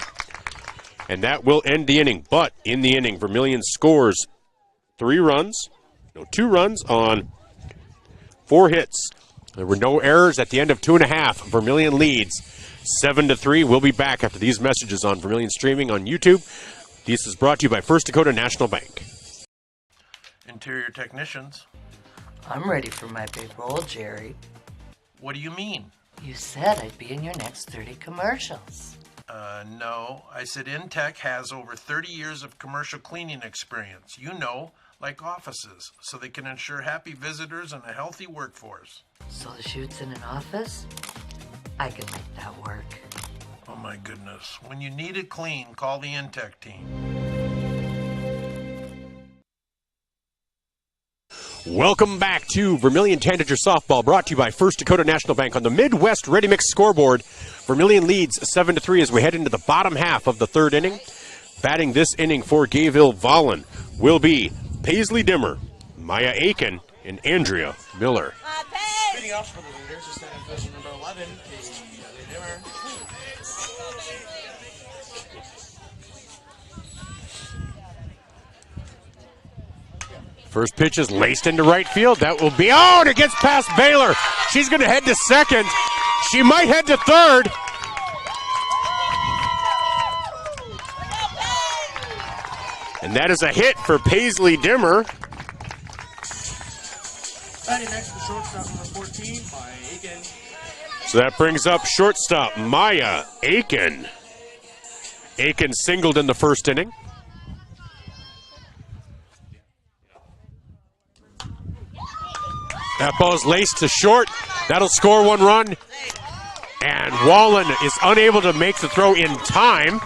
And that will end the inning. But in the inning, Vermillion scores 2 runs on 4 hits. There were no errors at the end of 2.5. Vermillion leads 7-3. We'll be back after these messages on Vermillion streaming on YouTube. This is brought to you by First Dakota National Bank. Interior technicians. I'm ready for my big role, Jerry. What do you mean? You said I'd be in your next 30 commercials. No. I said Intech has over 30 years of commercial cleaning experience. You know, like offices, so they can ensure happy visitors and a healthy workforce. So the shoot's in an office? I can make that work. Oh my goodness. When you need it clean, call the Intech team. Welcome back to Vermillion Tanager Softball, brought to you by First Dakota National Bank on the Midwest Ready Mix scoreboard. Vermillion leads 7-3 as we head into the bottom half of the third inning. Batting this inning for Gayville-Volin will be Paisley Dimmer, Maya Aiken, and Andrea Miller. Leading off for the leaders is standing position number 11, Paisley Dimmer. First pitch is laced into right field. That will be, oh, and it gets past Baylor. She's going to head to second. She might head to third. And that is a hit for Paisley Dimmer. Batting next to shortstop number 14, Maya Aiken. So that brings up shortstop Maya Aiken. Aiken singled in the first inning. That ball is laced to short. That'll score 1 run. And Volin is unable to make the throw in time.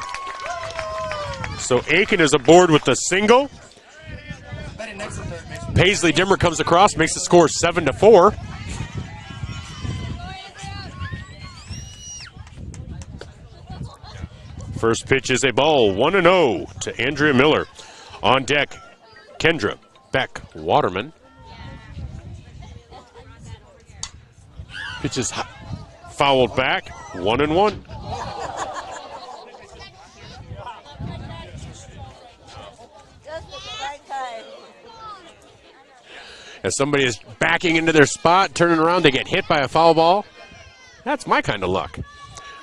So Aiken is aboard with the single. Paisley Dimmer comes across, makes the score 7-4. First pitch is a ball, 1-0 to Andrea Miller. On deck, Kendra Beck Waterman. Pitch is fouled back, 1-1. As somebody is backing into their spot, turning around, they get hit by a foul ball. That's my kind of luck.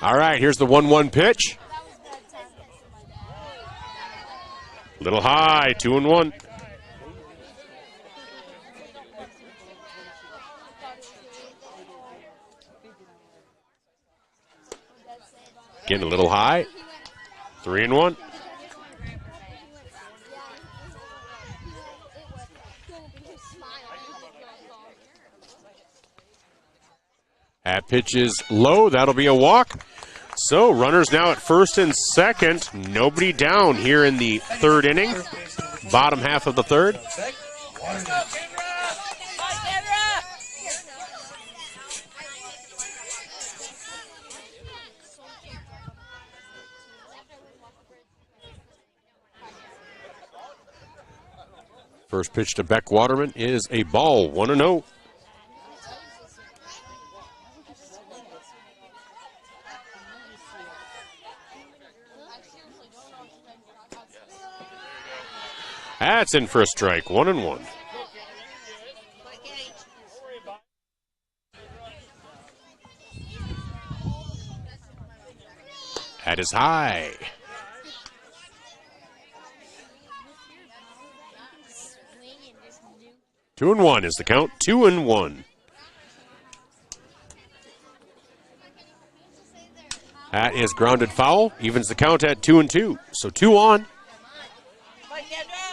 All right, here's the 1-1 pitch. Little high, 2-1. Again, a little high, 3-1. That pitch is low. That'll be a walk. So runners now at first and second. Nobody down here in the third inning. Bottom half of the third. First pitch to Beck Waterman is a ball, 1-0. That's in for a strike, 1-1. That is high. 2-1 is the count, 2-1. That is grounded foul, evens the count at 2-2. So 2 on.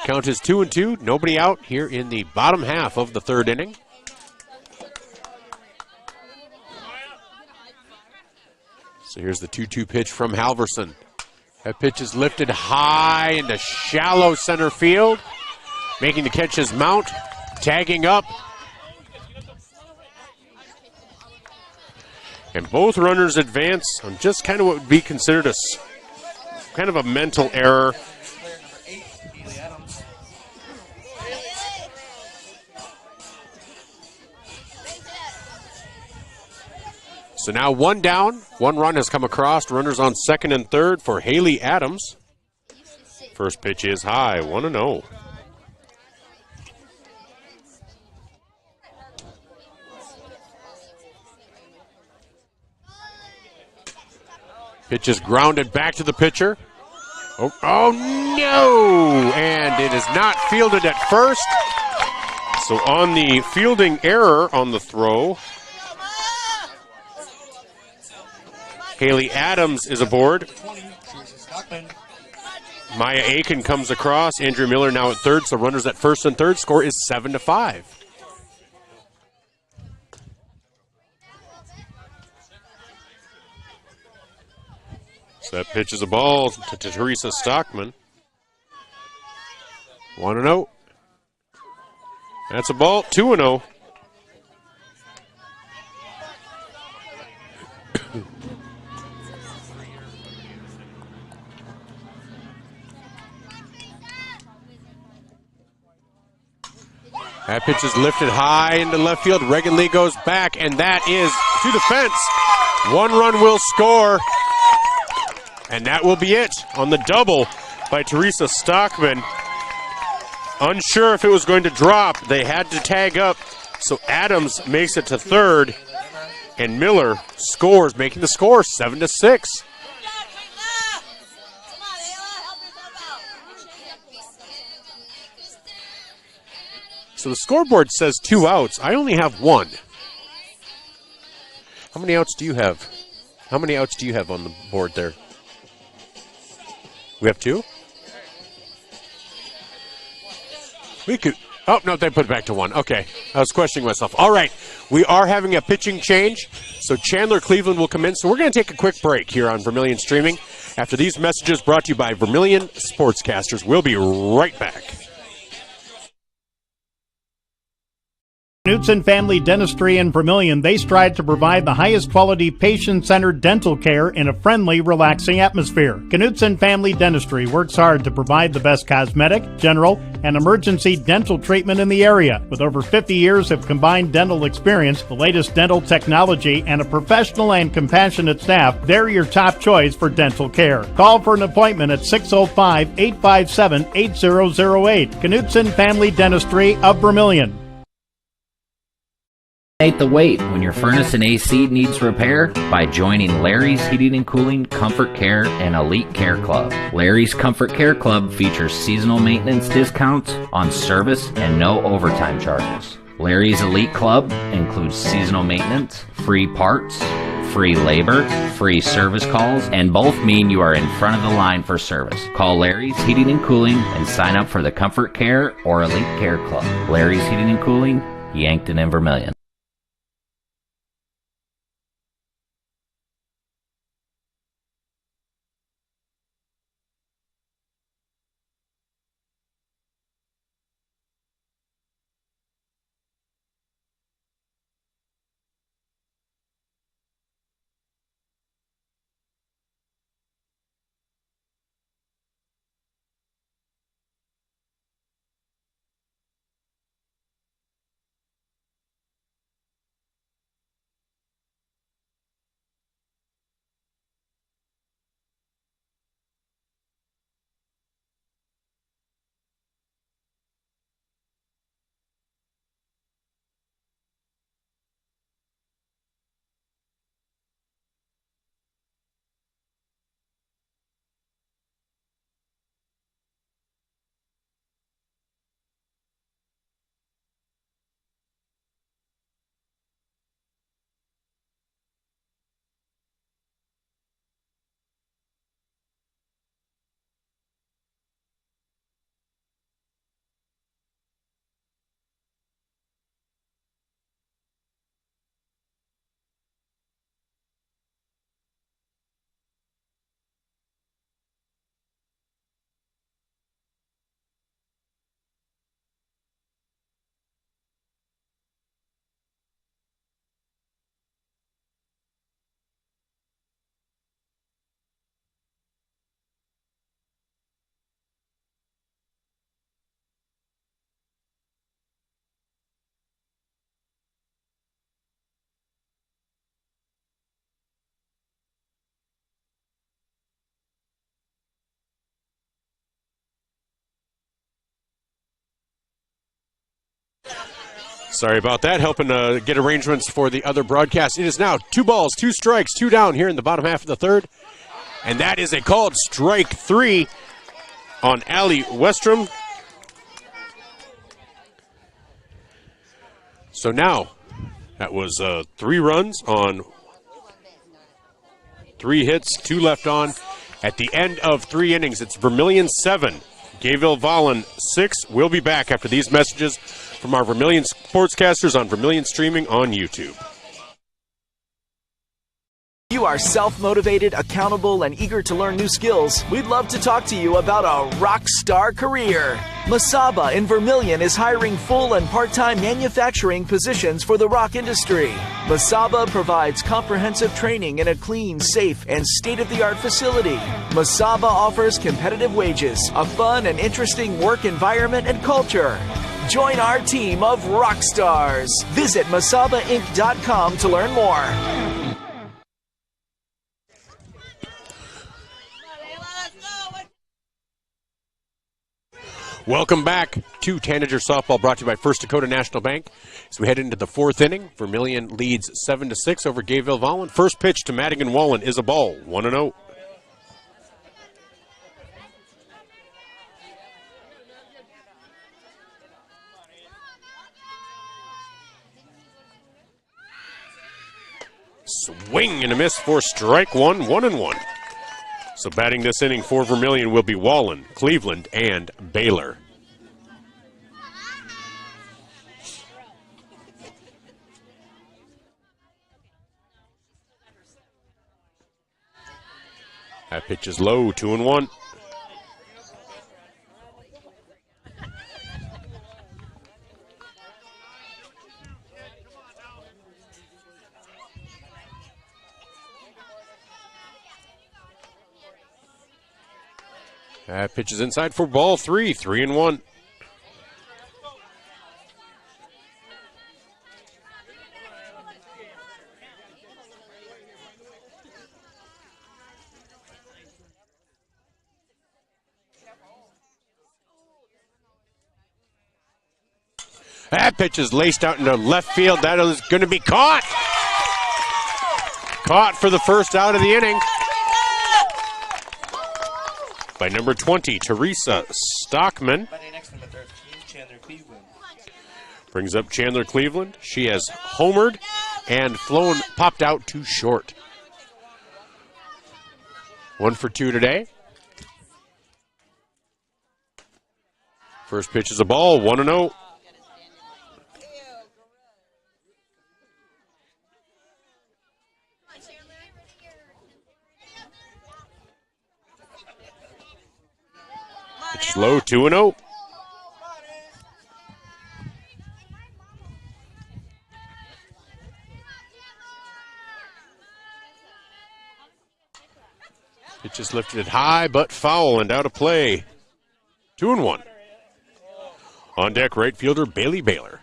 Count is 2-2, nobody out here in the bottom half of the third inning. So here's the 2-2 pitch from Halverson. That pitch is lifted high into shallow center field. Making the catch is Mount, tagging up. And both runners advance on just kind of what would be considered a kind of a mental error. So now 1 down, 1 run has come across. Runners on second and third for Haley Adams. First pitch is high, 1-0. Pitch is grounded back to the pitcher. Oh no! And it is not fielded at first. So on the fielding error on the throw, Haley Adams is aboard. Maya Aiken comes across. Andrew Miller now at third, so runners at first and third. Score is 7-5. So that pitch is a ball to Teresa Stockman. 1-0. That's a ball, 2-0. That pitch is lifted high into left field. Reagan Lee goes back, and that is to the fence. 1 run will score, and that will be it on the double by Teresa Stockman. Unsure if it was going to drop. They had to tag up, so Adams makes it to third, and Miller scores, making the score 7-6. So the scoreboard says 2 outs. I only have 1. How many outs do you have? How many outs do you have on the board there? We have 2? We could. Oh, no, they put it back to 1. Okay. I was questioning myself. All right. We are having a pitching change. So Chandler Cleveland will come in. So we're going to take a quick break here on Vermillion Streaming. After these messages brought to you by Vermillion Sportscasters, we'll be right back. Knutson Family Dentistry in Vermillion, they strive to provide the highest quality patient-centered dental care in a friendly, relaxing atmosphere. Knutson Family Dentistry works hard to provide the best cosmetic, general, and emergency dental treatment in the area. With over 50 years of combined dental experience, the latest dental technology, and a professional and compassionate staff, they're your top choice for dental care. Call for an appointment at 605-857-8008. Knutson Family Dentistry of Vermillion. The wait when your furnace and AC needs repair by joining Larry's Heating and Cooling, Comfort Care, and Elite Care Club. Larry's Comfort Care Club features seasonal maintenance discounts on service and no overtime charges. Larry's Elite Club includes seasonal maintenance, free parts, free labor, free service calls, and both mean you are in front of the line for service. Call Larry's Heating and Cooling and sign up for the Comfort Care or Elite Care Club. Larry's Heating and Cooling, Yankton and Vermillion. Sorry about that. Helping get arrangements for the other broadcast. It is now 2 balls, 2 strikes, 2 down here in the bottom half of the third. And that is a called strike 3 on Allie Westrom. So now, that was 3 runs on 3 hits, 2 left on. At the end of 3 innings, it's Vermillion 7, Gayville-Volin 6. We'll be back after these messages from our Vermillion sportscasters on Vermillion Streaming on YouTube. You are self-motivated, accountable, and eager to learn new skills. We'd love to talk to you about a rock star career. Masaba in Vermillion is hiring full and part-time manufacturing positions for the rock industry. Masaba provides comprehensive training in a clean, safe, and state-of-the-art facility. Masaba offers competitive wages, a fun and interesting work environment and culture. Join our team of rock stars. Visit masabainc.com to learn more. Welcome back to Tanager Softball, brought to you by First Dakota National Bank. As we head into the 4th inning, Vermillion leads 7-6 over Gayville-Volin. First pitch to Madigan-Wallen is a ball, 1-0. Swing and a miss for strike 1, 1-1. So batting this inning for Vermillion will be Wallen, Cleveland, and Baylor. That pitch is low, 2-1. That pitch is inside for ball 3, 3-1. That pitch is laced out into left field. That is going to be caught. Caught for the first out of the inning by number 20, Teresa Stockman. Brings up Chandler Cleveland. She has homered and popped out too short. 1 for 2 today. First pitch is a ball, 1-0. Pitch low, 2-0. Pitch is lifted high, but foul and out of play. 2-1. On deck, right fielder Bailey Baylor.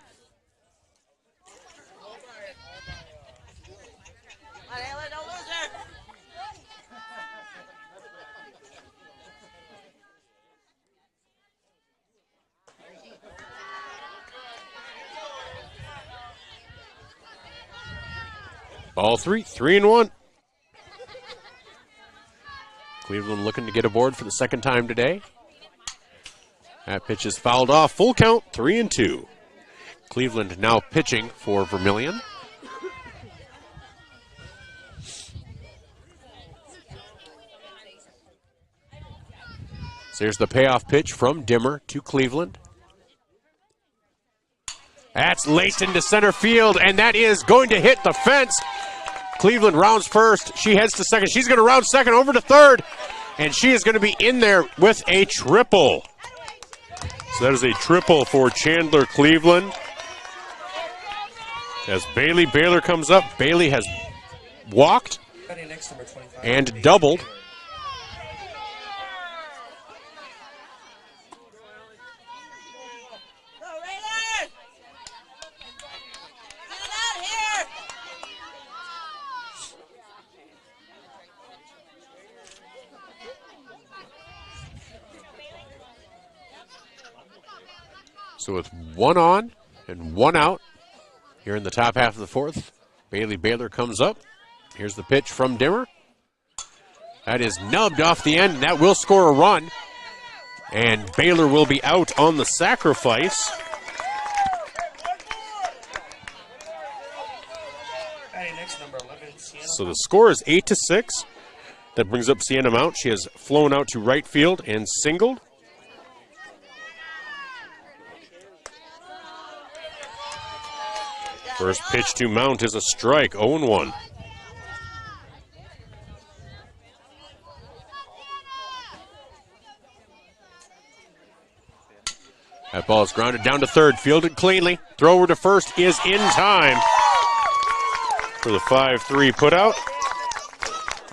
Ball 3, 3-1. Cleveland looking to get aboard for the second time today. That pitch is fouled off. Full count, 3-2. Cleveland now pitching for Vermillion. So here's the payoff pitch from Dimmer to Cleveland. That's laced into center field, and that is going to hit the fence. Cleveland rounds first. She heads to second. She's going to round second over to third, and she is going to be in there with a triple. So that is a triple for Chandler Cleveland. As Bailey Baylor comes up, Bailey has walked and doubled. So with 1 on and 1 out, here in the top half of the fourth. Bailey Baylor comes up. Here's the pitch from Dimmer. That is nubbed off the end, and that will score a run. And Baylor will be out on the sacrifice. So the score is 8-6. That brings up Sienna Mount. She has flown out to right field and singled. First pitch to Mount is a strike, 0-1. That ball is grounded down to third, fielded cleanly. Thrower to first is in time for the 5-3 putout.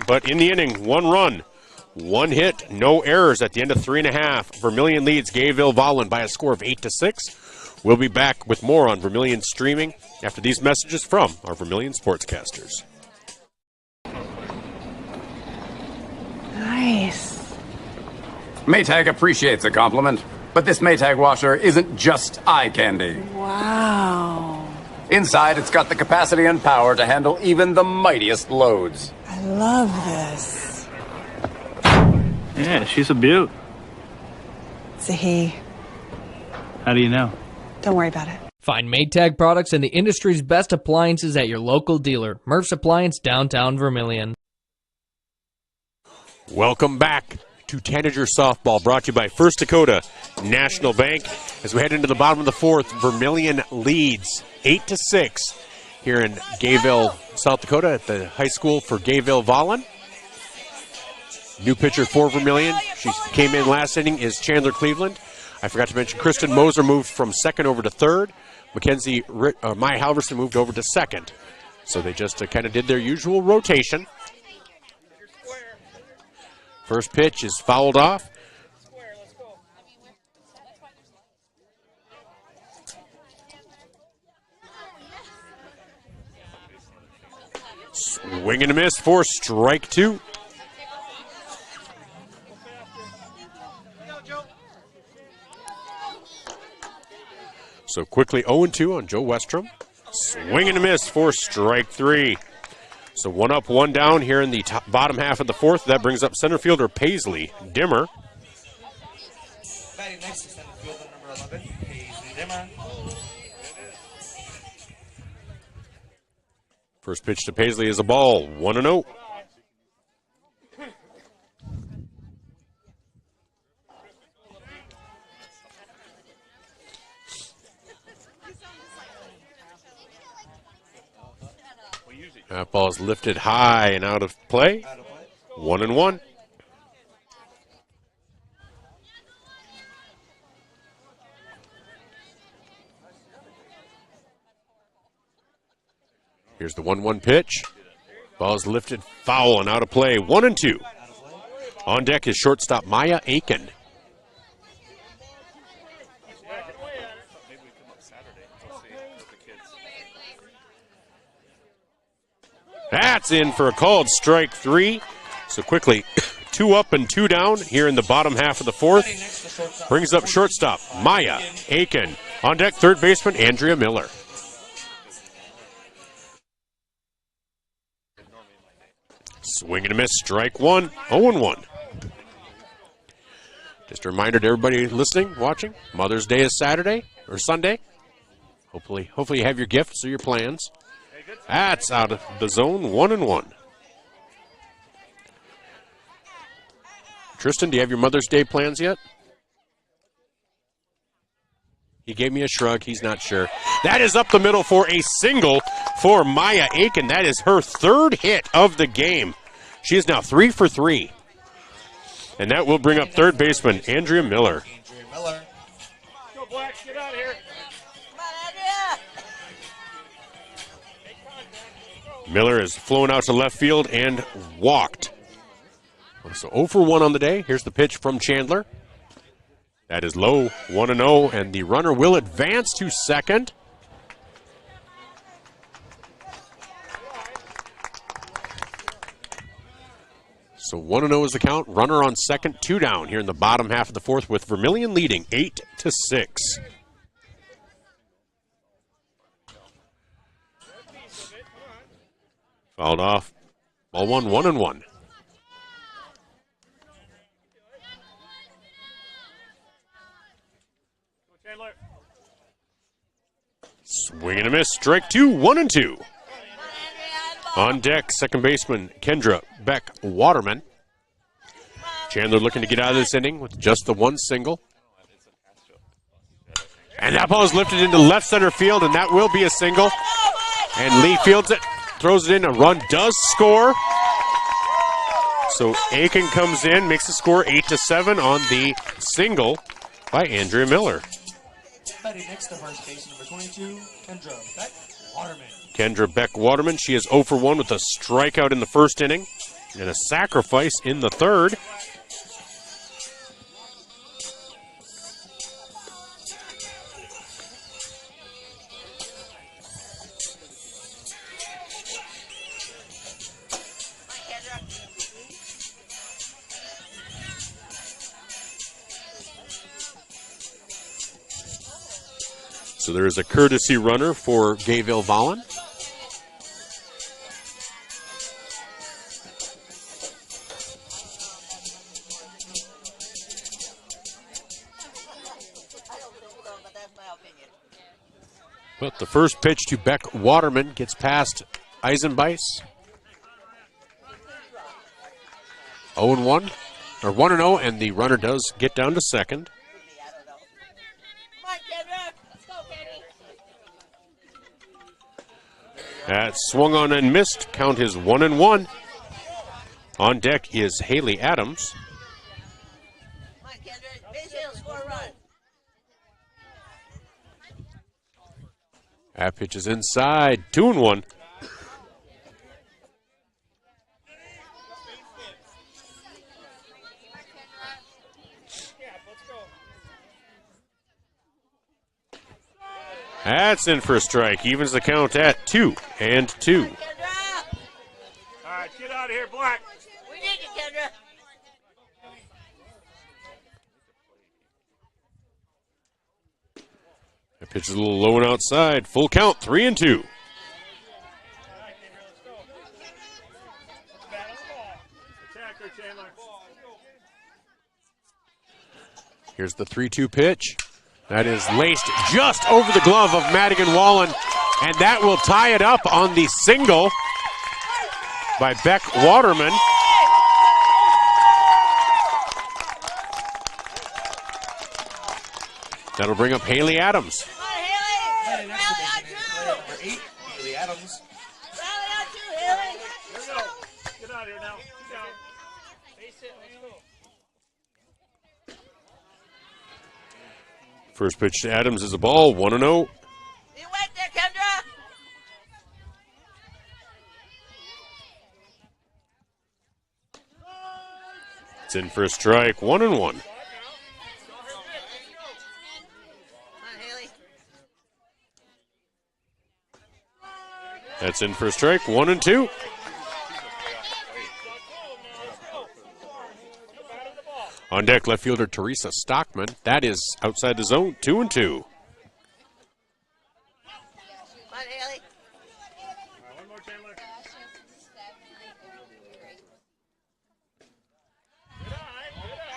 But in the inning, 1 run, 1 hit, no errors at the end of 3.5. Vermillion leads Gayville-Volin by a score of 8-6. We'll be back with more on Vermillion streaming after these messages from our Vermillion sportscasters. Nice. Maytag appreciates a compliment, but this Maytag washer isn't just eye candy. Wow. Inside, it's got the capacity and power to handle even the mightiest loads. I love this. Yeah, she's a beaut. It's a he. How do you know? Don't worry about it. Find Maytag products and the industry's best appliances at your local dealer. Murph's Appliance, downtown Vermillion. Welcome back to Tanager Softball, brought to you by First Dakota National Bank. As we head into the bottom of the fourth, Vermillion leads 8-6 here in Gayville, South Dakota at the high school for Gayville-Volin. New pitcher for Vermillion. She came in last inning is Chandler Cleveland. I forgot to mention Kristen Moser moved from second over to third. Maya Halverson moved over to second. So they just kind of did their usual rotation. First pitch is fouled off. Swing and a miss for strike 2. So quickly 0-2 on Joe Westrom. Swing and a miss for strike 3. So 1 up, 1 down here in the bottom half of the fourth. That brings up center fielder Paisley Dimmer. Batting next to center fielder number 11, Paisley Dimmer. First pitch to Paisley is a ball, 1-0. That ball is lifted high and out of play. 1-1. Here's the 1-1 pitch. Ball is lifted foul and out of play. 1-2. On deck is shortstop Maya Aiken. That's in for a called strike 3. So quickly, 2 up and 2 down here in the bottom half of the fourth. Brings up shortstop Maya Aiken. On deck, third baseman Andrea Miller. Swing and a miss, strike 1, 0-1. Just a reminder to everybody listening, watching, Mother's Day is Saturday or Sunday. Hopefully you have your gifts or your plans. That's out of the zone, 1-1. Tristan, do you have your Mother's Day plans yet? He gave me a shrug. He's not sure. That is up the middle for a single for Maya Aiken. That is her 3rd hit of the game. She is now 3 for 3. And that will bring up third baseman Andrea Miller. Go, Black. Get out of here. Miller has flown out to left field and walked. So 0 for 1 on the day. Here's the pitch from Chandler. That is low, 1-0, and the runner will advance to second. So 1-0 is the count. Runner on second, 2 down here in the bottom half of the fourth with Vermillion leading 8-6. Fouled off. Ball 1-1-1. Swing and a miss. Strike 2, 1-2. On deck, second baseman Kendra Beck-Waterman. Chandler looking to get out of this inning with just the one single. And that ball is lifted into left center field, and that will be a single. And Lee fields it, throws it in. A run does score. So Aiken comes in, makes the score 8-7 on the single by Andrea Miller. Batting next to first base, number 22, Kendra Beck-Waterman. Kendra Beck-Waterman, she is 0 for 1 with a strikeout in the first inning and a sacrifice in the third. So there is a courtesy runner for Gayville-Volin. But the first pitch to Beck-Waterman gets past Eisenbeis. 0-1, or 1-0, and the runner does get down to second. That swung on and missed. Count is 1-1. On deck is Haley Adams. That pitch is inside. 2-1. That's in for a strike. Evens the count at 2-2. All right, get out of here, Black. We need you, Kendra. That pitch is a little low and outside. Full count, 3-2. Here's the 3-2 pitch. That is laced just over the glove of Madigan Wallen, and that will tie it up on the single by Beck-Waterman. That'll bring up Haley Adams. Batting next to number 8, Haley Adams. Here we go. Get out of here now. Sit down. Face it. Let's go. First pitch to Adams is a ball, 1-0. You went there, Kendra. It's in for a strike, 1-1. That's in for a strike, 1-2. On deck, left fielder Teresa Stockman. That is outside the zone, 2-2.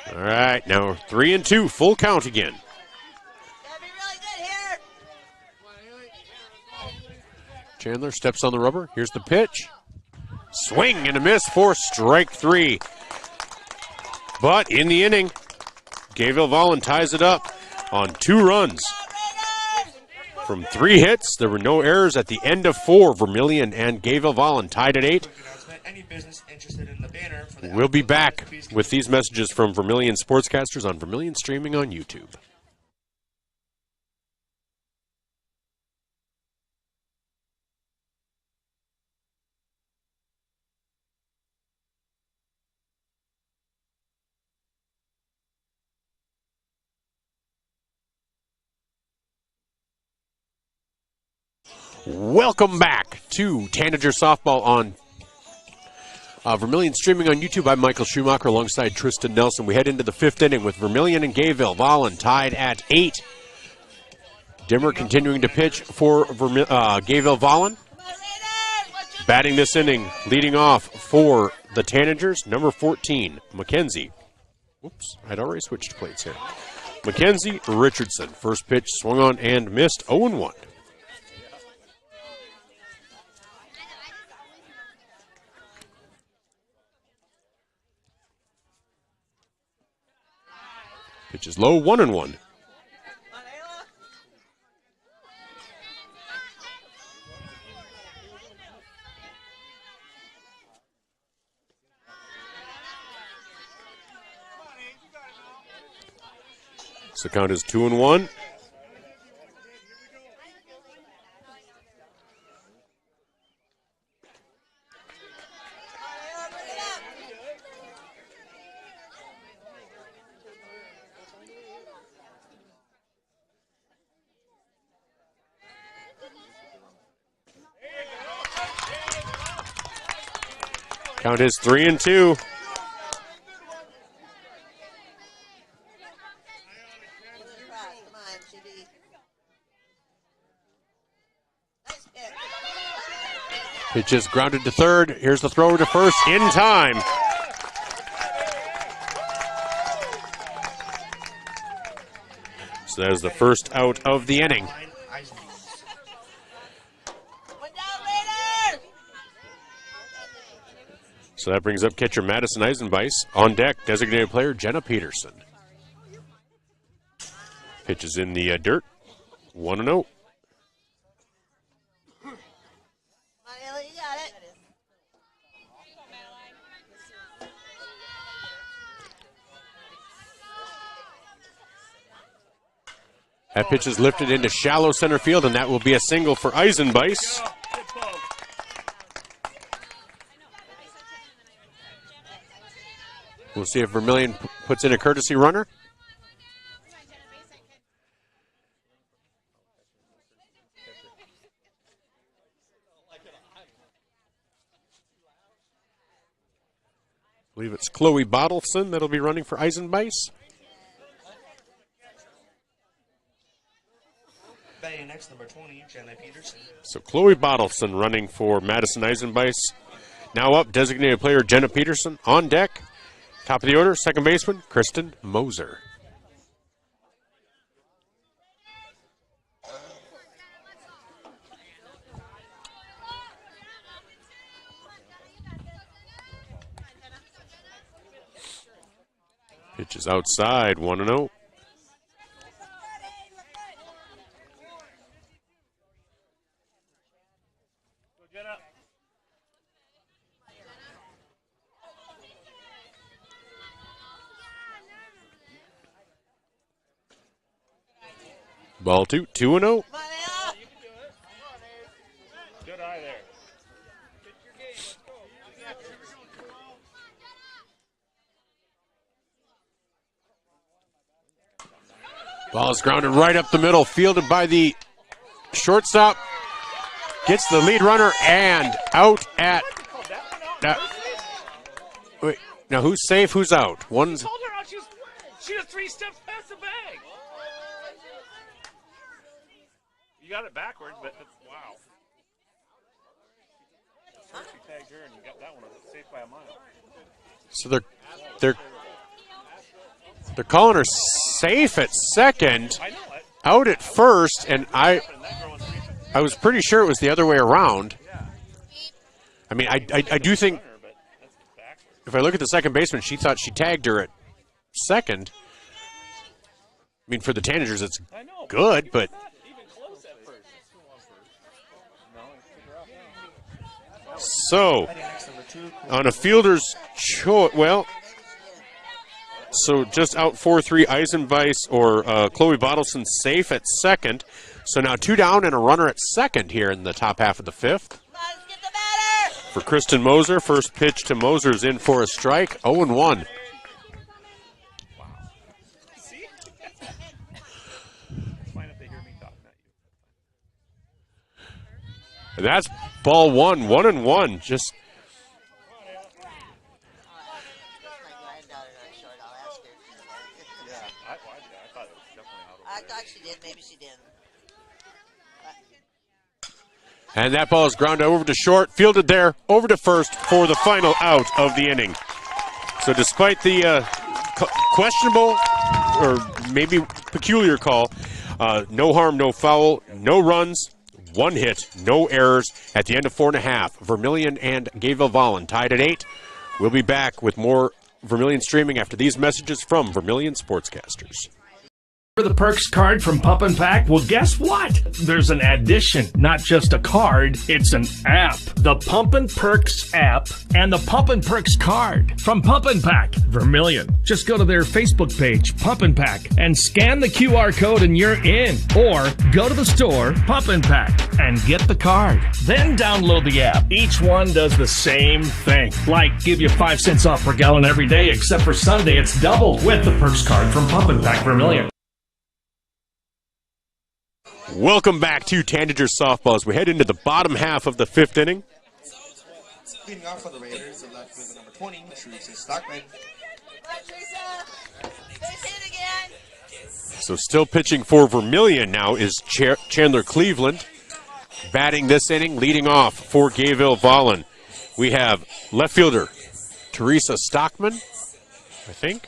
All right, now 3-2, full count again. Chandler steps on the rubber. Here's the pitch. Swing and a miss for strike 3. But in the inning, Gayville-Volin ties it up on 2 runs. From 3 hits, there were no errors at the end of 4. Vermillion and Gayville-Volin tied at 8. We'll be back with these messages from Vermillion sportscasters on Vermillion streaming on YouTube. Welcome back to Tanager Softball on Vermillion streaming on YouTube. I'm Michael Schumacher alongside Tristan Nelson. We head into the 5th inning with Vermillion and Gayville-Volin tied at 8. Dimmer continuing to pitch for Gayville-Volin. batting this inning, leading off for the Tanagers, number 14, Mackenzie. Whoops, I'd already switched plates here. Mackenzie Richardson. First pitch swung on and missed, 0-1. Pitch is low, 1-1. So count is 2-1. Count is 3-2. Pitch is grounded to third. Here's the throw to first in time. So that is the first out of the inning. So that brings up catcher Madison Eisenbeiss. On deck, designated player Jenna Peterson. Pitch is in the dirt. 1-0. That pitch is lifted into shallow center field, and that will be a single for Eisenbeiss. We'll see if Vermillion puts in a courtesy runner. I believe it's Chloe Bottleson that'll be running for Eisenbeiss. Batting next, number 20, Jenna Peterson. So Chloe Bottleson running for Madison Eisenbeiss. Now up, designated player Jenna Peterson. On deck, top of the order, second baseman, Kristen Moser. Pitch is outside, 1-0. Ball 2, 2-0. Good eye there. Ball is grounded right up the middle, fielded by the shortstop. Gets the lead runner and out at. Wait, now who's safe? Who's out? One's. Told her out. She was 3 steps past the bag. You got it backwards, but wow. She tagged her and you got that one safe by a mile. So they're calling her safe at second, out at first, and I was pretty sure it was the other way around. I mean, I do think if I look at the second baseman, she thought she tagged her at second. I mean, for the Tanagers, it's good, but. So, on a fielder's choice, well, so just out 4-3, Eisenbeiss or Chloe Bottleson safe at second. So now 2 down and a runner at second here in the top half of the 5th. For Kristen Moser, first pitch to Moser is in for a strike, 0-1. And that's ball 1, 1-1. Just. I thought she did. Maybe she didn't. And that ball is grounded over to short, fielded there, over to first for the final out of the inning. So despite the questionable or maybe peculiar call, no harm, no foul, no runs, 1 hit, no errors at the end of 4.5. Vermillion and Gayville-Volin tied at 8. We'll be back with more Vermillion streaming after these messages from Vermillion Sportscasters. The Perks card from Pump and Pack? Well, guess what? There's an addition, not just a card, it's an app. The Pump and Perks app and the Pump and Perks card from Pump and Pack, Vermillion. Just go to their Facebook page, Pump and Pack, and scan the QR code and you're in. Or go to the store, Pump and Pack, and get the card. Then download the app. Each one does the same thing. Like give you 5 cents off per gallon every day, except for Sunday, it's double with the Perks card from Pump and Pack, Vermillion. Welcome back to Tanager Softball as we head into the bottom half of the 5th inning. Leading off for the Raiders, the left fielder number 20, Teresa Stockman. So still pitching for Vermillion now is Chandler Cleveland. Batting this inning, leading off for Gayville-Volin. We have left fielder Teresa Stockman, I think.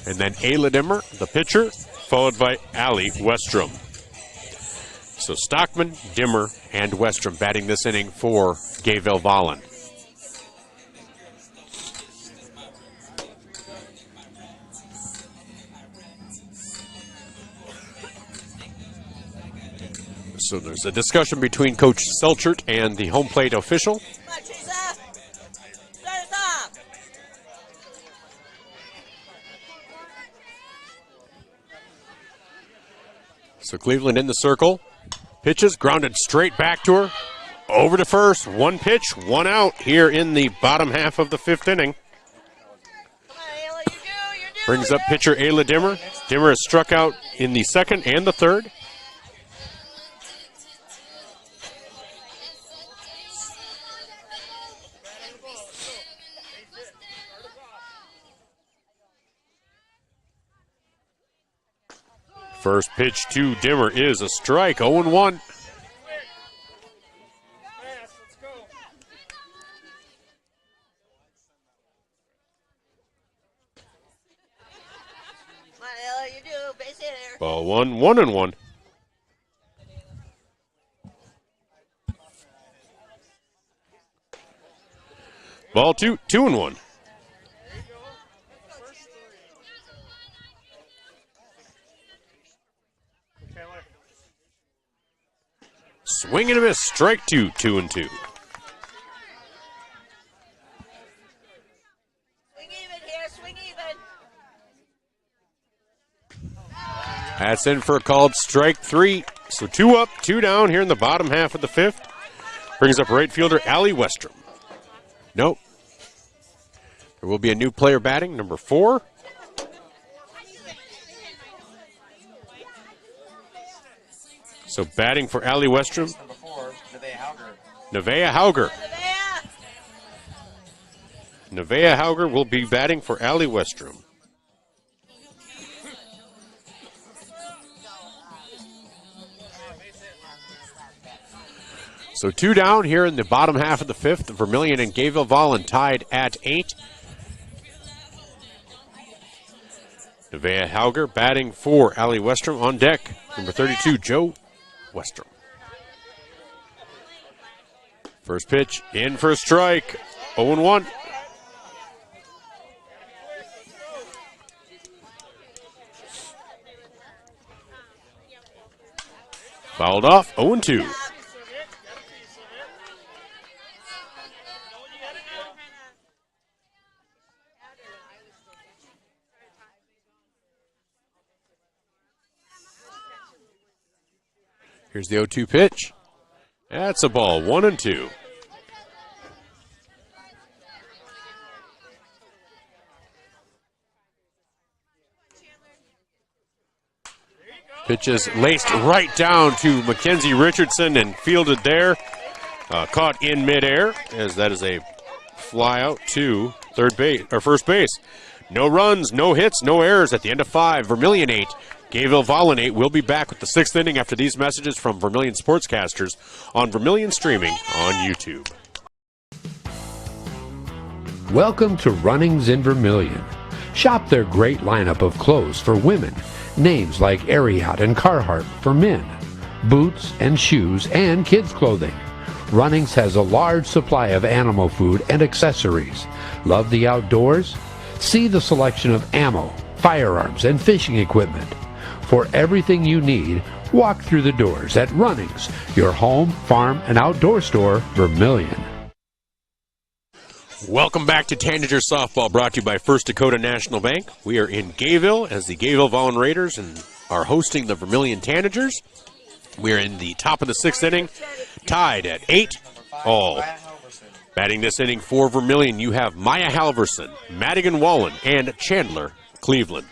And then Ayla Dimmer, the pitcher, followed by Allie Westrom. So Stockman, Dimmer, and Westrom batting this inning for Gayville-Volin. So there's a discussion between Coach Selchert and the home plate official. So Cleveland in the circle. Pitches, grounded straight back to her. Over to first. 1 pitch, 1 out here in the bottom half of the 5th inning. Brings up pitcher Ayla Dimmer. Dimmer has struck out in the 2nd and the 3rd. First pitch to Dimmer is a strike, 0-1. Ball 1, 1-1. Ball 2, 2-1. Swing and a miss, strike 2, 2-2. That's in for a called strike 3. So 2 up, 2 down here in the bottom half of the 5th. Brings up right fielder Allie Westrom. Nope. There will be a new player batting, number 4. So batting for Allie Westrom. Number 4, Nevaeh Hauger. Nevaeh Hauger will be batting for Allie Westrom. So 2 down here in the bottom half of the 5th. Vermillion and Gayville-Volin tied at 8. Nevaeh Hauger batting for Allie Westrom on deck. Number 32, Joe Westrom. First pitch in for a strike. 0-1. Fouled off. 0-2. Here's the 0-2 pitch. That's a ball, 1-2. Pitch is laced right down to Mackenzie Richardson and fielded there. Caught in midair, as that is a fly out to third base or first base. No runs, no hits, no errors at the end of 5. Vermillion 8, Gayville-Volin 8. We'll be back with the 6th inning after these messages from Vermillion Sportscasters on Vermillion streaming on YouTube. Welcome to Runnings in Vermillion. Shop their great lineup of clothes for women. Names like Ariat and Carhartt for men. Boots and shoes and kids' clothing. Runnings has a large supply of animal food and accessories. Love the outdoors? See the selection of ammo, firearms, and fishing equipment. For everything you need, walk through the doors at Runnings, your home, farm, and outdoor store, Vermillion. Welcome back to Tanager Softball, brought to you by First Dakota National Bank. We are in Gayville as the Gayville-Volin Raiders and are hosting the Vermillion Tanagers. We're in the top of the 6th inning, tied at 8-all. Batting this inning for Vermillion, you have Maya Halverson, Madigan Wallen, and Chandler Cleveland.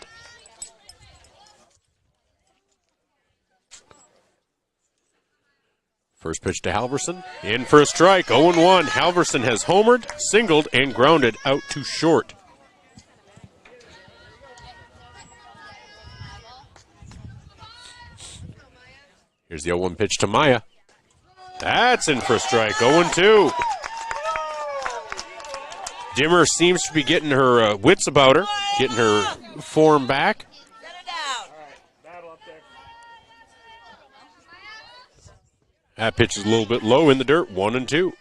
First pitch to Halverson, in for a strike, 0-1. Halverson has homered, singled, and grounded out to short. Here's the 0-1 pitch to Maya. That's in for a strike, 0-2. Dimmer seems to be getting her wits about her, getting her form back. That pitch is a little bit low in the dirt, 1-2.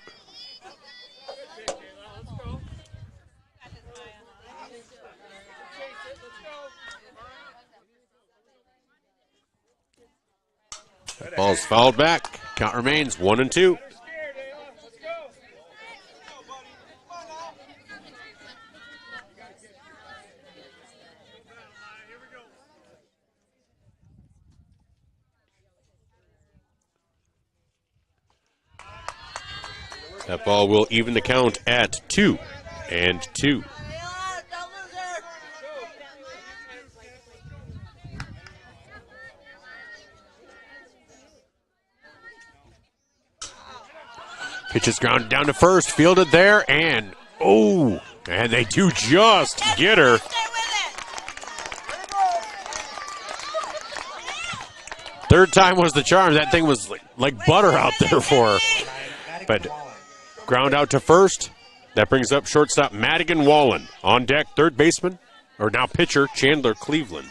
That ball's fouled back. Count remains 1-2. That ball will even the count at 2-2. Pitch is grounded down to first, fielded there, and and they do just get her. Third time was the charm. That thing was like butter out there for her. But ground out to first. That brings up shortstop Madigan Wallen. On deck, third baseman, or now pitcher, Chandler Cleveland.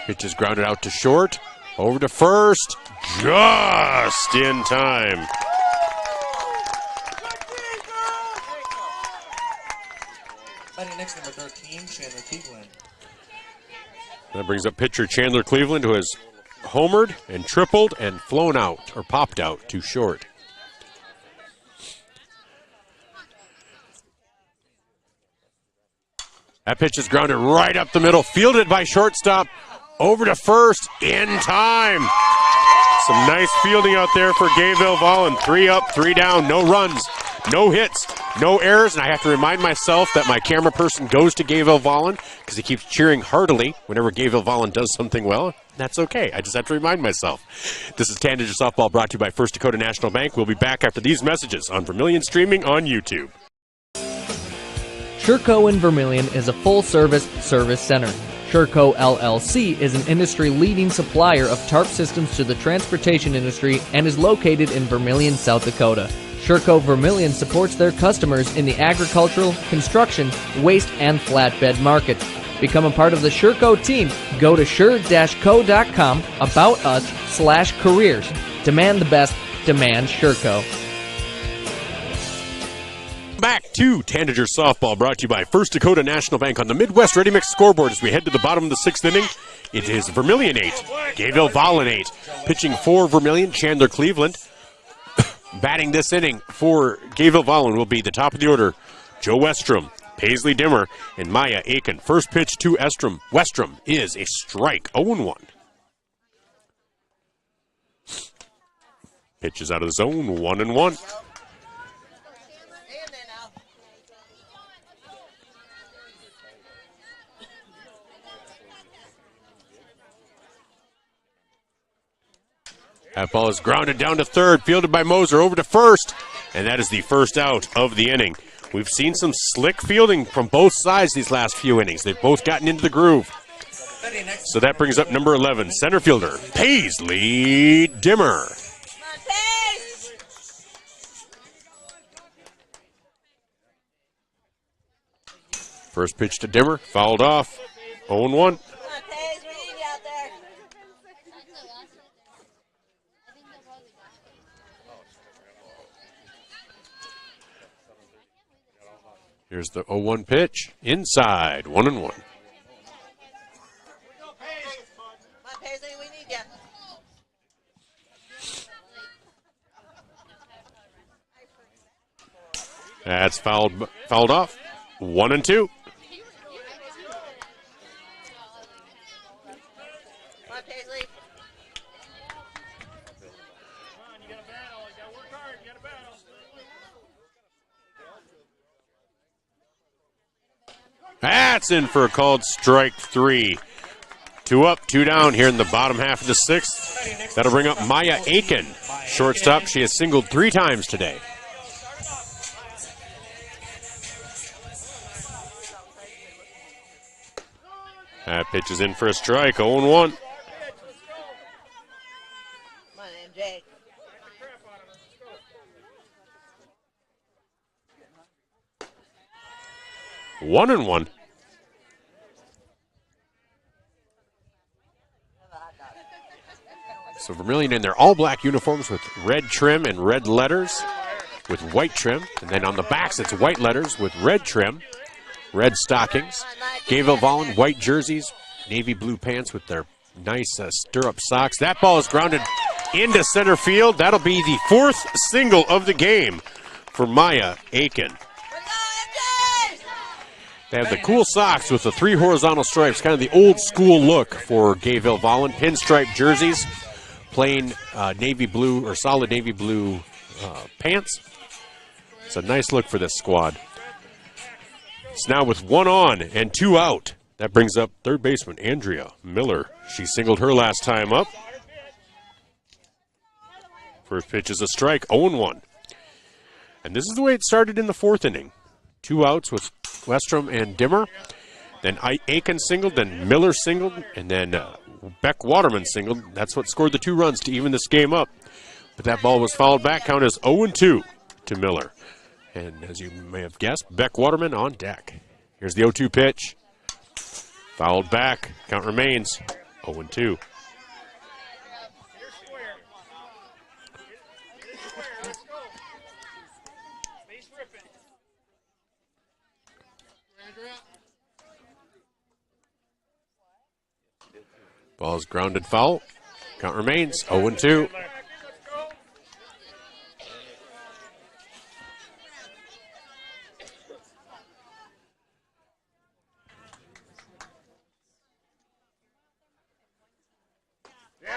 Pitch is grounded out to short. Over to first. Just in time. Batting next, number 13, Chandler Cleveland. That brings up pitcher Chandler Cleveland, who has homered and tripled and flown out, or popped out to short. That pitch is grounded right up the middle, fielded by shortstop, over to first, in time. Some nice fielding out there for Gayville-Volin. 3 up, 3 down, no runs, no hits, no errors, and I have to remind myself that my camera person goes to Gayville-Volin because he keeps cheering heartily whenever Gayville-Volin does something well. That's okay. I just have to remind myself. This is Tanager Softball, brought to you by First Dakota National Bank. We'll be back after these messages on Vermillion streaming on YouTube. Sherco in Vermillion is a full-service service center. Sherco LLC is an industry-leading supplier of tarp systems to the transportation industry and is located in Vermillion, South Dakota. Sherco Vermillion supports their customers in the agricultural, construction, waste, and flatbed markets. Become a part of the Sherco team. Go to sure-co.com, about us/careers. Demand the best. Demand Sherco. Back to Tanager Softball, brought to you by First Dakota National Bank on the Midwest Ready Mix scoreboard as we head to the bottom of the 6th inning. It is Vermillion 8, Gayville-Volin 8. Pitching for Vermillion, Chandler Cleveland. Batting this inning for Gayville-Volin will be the top of the order, Joe Westrom, Paisley Dimmer, and Maya Aiken. First pitch to Westrom is a strike, 0-1. Pitch is out of the zone, 1-1. That ball is grounded down to third, fielded by Moser, over to first, and that is the first out of the inning. We've seen some slick fielding from both sides these last few innings. They've both gotten into the groove. So that brings up number 11, center fielder, Paisley Dimmer. First pitch to Dimmer, fouled off, 0-1. Here's the 0-1 pitch, inside, 1-1. That's fouled off, 1-2. That's in for a called strike 3. 2 up, 2 down here in the bottom half of the 6th. That'll bring up Maya Aiken. Shortstop, she has singled 3 times today. That pitch is in for a strike, 0-1. One and one. So Vermillion in their all-black uniforms with red trim and red letters with white trim. And then on the backs, it's white letters with red trim, red stockings. Gayville-Volin, white jerseys, navy blue pants with their nice stirrup socks. That ball is grounded into center field. That'll be the 4th single of the game for Maya Aiken. They have the cool socks with the 3 horizontal stripes, kind of the old school look for Gayville-Volin. Pinstripe jerseys, plain navy blue or solid navy blue pants. It's a nice look for this squad. It's now with 1 on and 2 out. That brings up third baseman Andrea Miller. She singled her last time up. First pitch is a strike, 0-1. And this is the way it started in the 4th inning. 2 outs with Westrom and Dimmer. Then Aiken singled, then Miller singled, and then Beck Waterman singled. That's what scored the 2 runs to even this game up. But that ball was fouled back. Count as 0-2 to Miller. And as you may have guessed, Beck Waterman on deck. Here's the 0-2 pitch. Fouled back. Count remains 0-2. Ball's grounded foul. Count remains 0-2.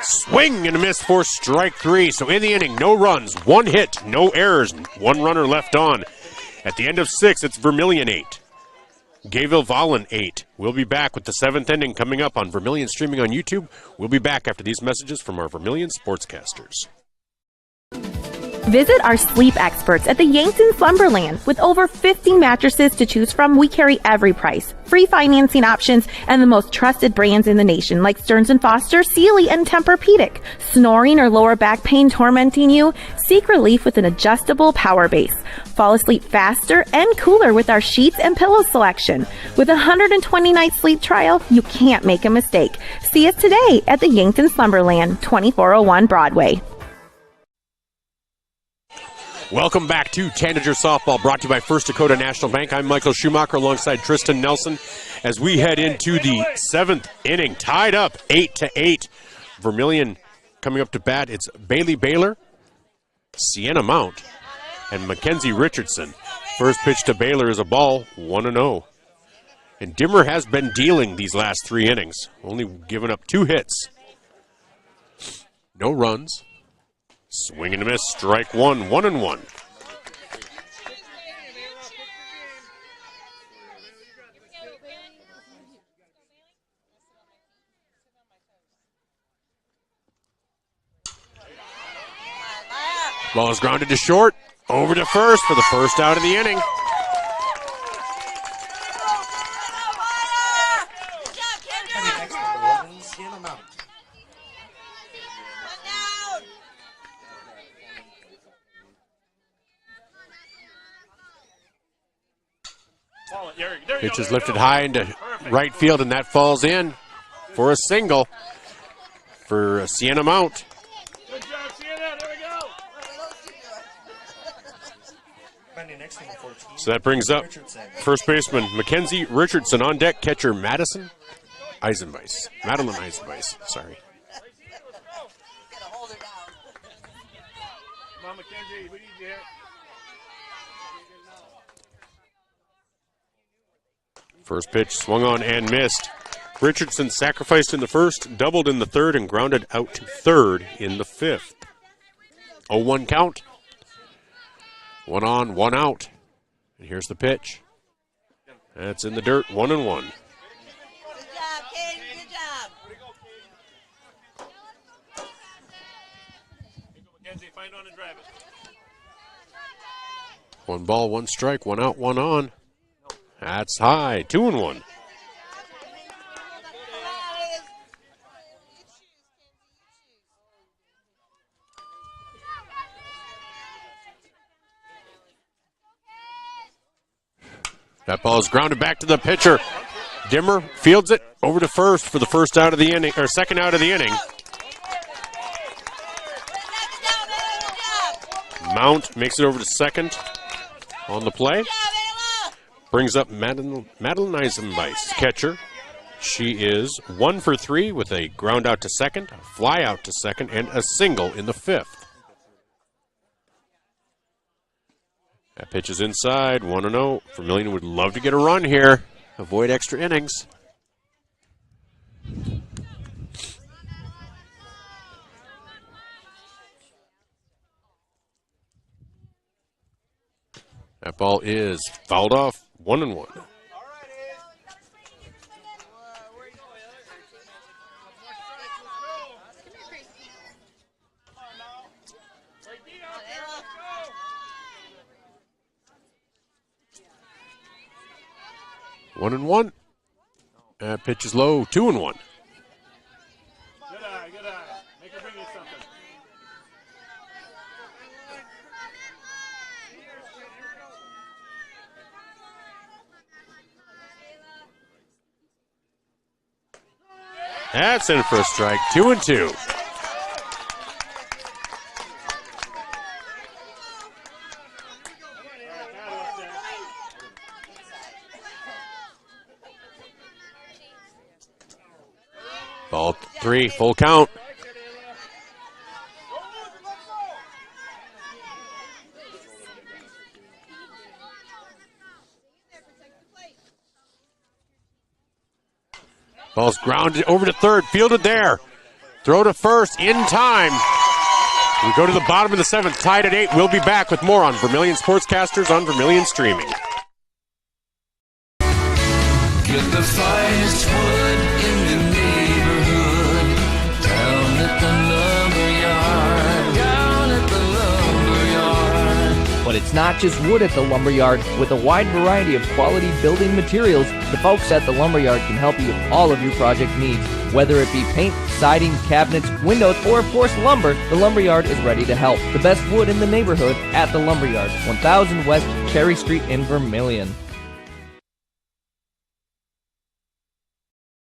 Swing and a miss for strike 3. So in the inning, no runs, 1 hit, no errors, 1 runner left on. At the end of 6, it's Vermillion 8. Gayville-Volin 8. We'll be back with the 7th inning coming up on Vermillion streaming on YouTube. We'll be back after these messages from our Vermillion sportscasters. Visit our sleep experts at the Yankton Slumberland. With over 50 mattresses to choose from, we carry every price, free financing options, and the most trusted brands in the nation like Stearns & Foster, Sealy, and Tempur-Pedic. Snoring or lower back pain tormenting you? Seek relief with an adjustable power base. Fall asleep faster and cooler with our sheets and pillow selection. With a 120-night sleep trial, you can't make a mistake. See us today at the Yankton Slumberland, 2401 Broadway. Welcome back to Tanager Softball, brought to you by First Dakota National Bank. I'm Michael Schumacher alongside Tristan Nelson as we head into the 7th inning. Tied up 8-8. Vermillion coming up to bat. It's Bailey Baylor, Sienna Mount, and Mackenzie Richardson. First pitch to Baylor is a ball, 1-0. And Dimmer has been dealing these last 3 innings, only giving up 2 hits. No runs. Swing and a miss, strike 1, 1-1. Ball is grounded to short, over to first for the first out of the inning. Sienna Mount. Pitch is lifted high into right field, and that falls in for a single for Sienna Mount. Good job, Sienna. There we go. So that brings up first baseman Mackenzie Richardson on deck, catcher Madeline Eisenweiss, sorry. Come on, Mackenzie. We need you here. First pitch swung on and missed. Richardson sacrificed in the first, doubled in the third, and grounded out to third in the fifth. 0-1 count. 1 on, 1 out. And here's the pitch. That's in the dirt, 1-1. Good job, King. Good job. Mackenzie, find on and drive it. 1 ball, 1 strike, 1 out, 1 on. That's high, 2-1. That ball is grounded back to the pitcher. Dimmer fields it over to first for the first out of the inning, or second out of the inning. Mount makes it over to second on the play. Brings up Madeline Eisenweiss, catcher. She is 1 for 3 with a ground out to second, a fly out to second, and a single in the fifth. That pitch is inside, 1-0. Vermillion would love to get a run here, avoid extra innings. That ball is fouled off, 1-1. One and one. That pitch is low, 2-1. Good eye, good eye. Make her bring you something. That's in for a strike, 2-2. Ball 3, full count. Ball's grounded over to third, fielded there. Throw to first in time. We go to the bottom of the seventh, tied at 8. We'll be back with more on Vermillion Sportscasters on Vermillion Streaming. Get the finest wood in the neighborhood. Down at the lumberyard. Down at the lumberyard. But it's not just wood at the lumberyard. With a wide variety of quality building materials, the folks at the lumberyard can help you with all of your project needs. Whether it be paint, siding, cabinets, windows, or of course lumber, the lumberyard is ready to help. The best wood in the neighborhood at the lumberyard, 1000 West Cherry Street in Vermillion.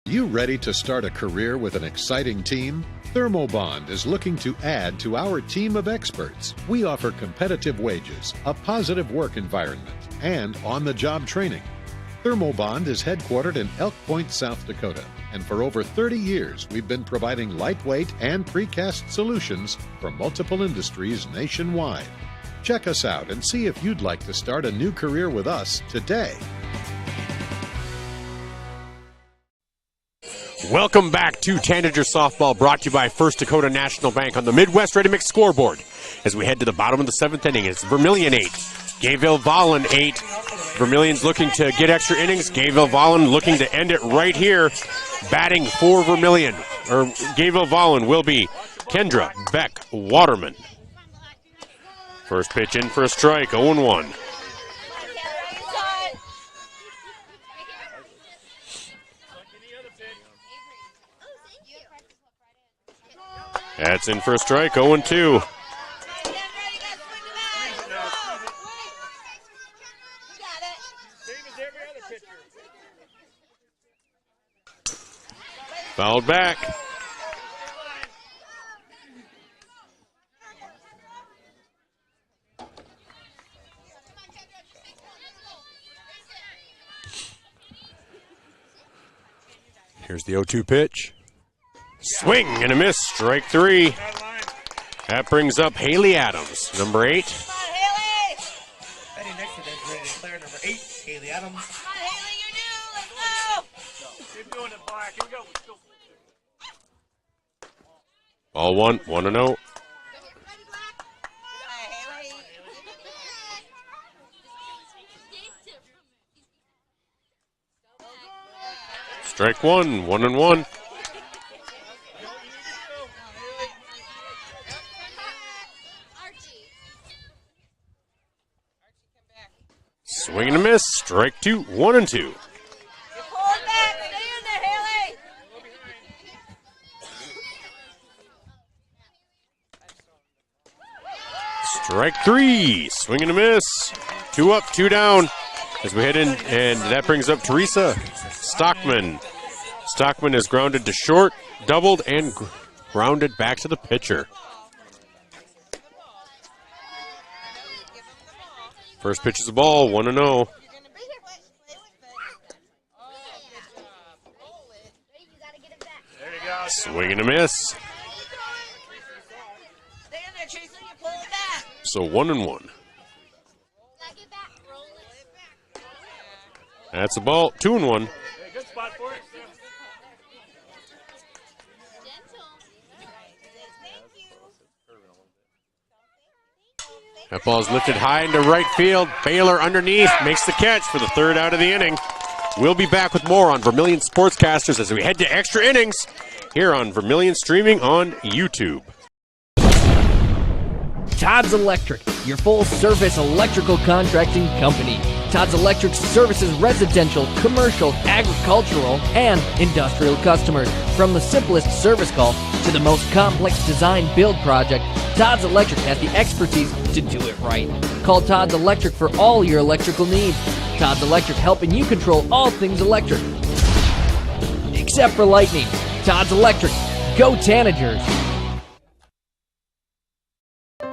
You ready to start a career with an exciting team? Thermobond is looking to add to our team of experts. We offer competitive wages, a positive work environment, and on-the-job training. Thermobond is headquartered in Elk Point, South Dakota, and for over 30 years we've been providing lightweight and precast solutions for multiple industries nationwide. Check us out and see if you'd like to start a new career with us today. Welcome back to Tanager Softball, brought to you by First Dakota National Bank on the Midwest Ready Mix scoreboard. As we head to the bottom of the seventh inning, it's Vermillion 8, Gayville-Volin 8. Vermillion's looking to get extra innings. Gayville-Volin looking to end it right here. Batting for Vermillion, or Gayville-Volin, will be Kendra Beck Waterman. First pitch in for a strike, 0-1. That's in for a strike, 0-2. Fouled back. Here's the 0-2 pitch. Swing and a miss, strike 3. That brings up Haley Adams, number 8. Betting next to them is ready to declare number 8, Haley Adams. Keep doing it, Black. Here we go. Let's go. Ball 1, 1-0. Strike 1, 1-1. Swing and a miss, strike 2, 1-2. Strike 3, swing and a miss. 2 up, 2 down as we head in, and that brings up Teresa Stockman. Stockman is grounded to short, doubled, and grounded back to the pitcher. First pitch is a ball, 1-0. Swing and a miss. So 1-1. That's a ball, 2-1. Good spot for it. That ball is lifted high into right field. Baylor underneath makes the catch for the 3rd out of the inning. We'll be back with more on Vermillion Sportscasters as we head to extra innings here on Vermillion, streaming on YouTube. Todd's Electric, your full-service electrical contracting company. Todd's Electric services residential, commercial, agricultural, and industrial customers. From the simplest service call to the most complex design build project, Todd's Electric has the expertise to do it right. Call Todd's Electric for all your electrical needs. Todd's Electric, helping you control all things electric. Except for lightning. Todd's Electric. Go Tanagers.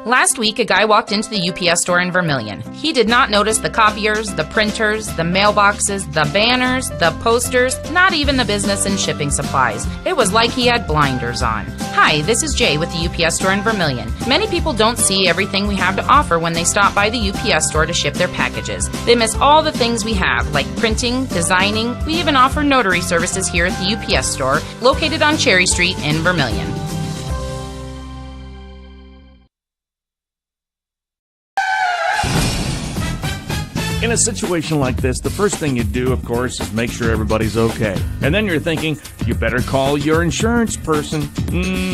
Last week, a guy walked into the UPS store in Vermillion. He did not notice the copiers, the printers, the mailboxes, the banners, the posters, not even the business and shipping supplies. It was like he had blinders on. Hi, this is Jay with the UPS store in Vermillion. Many people don't see everything we have to offer when they stop by the UPS store to ship their packages. They miss all the things we have, like printing, designing. We even offer notary services here at the UPS store, located on Cherry Street in Vermillion. In a situation like this, the first thing you do, of course, is make sure everybody's okay. And then you're thinking, you better call your insurance person.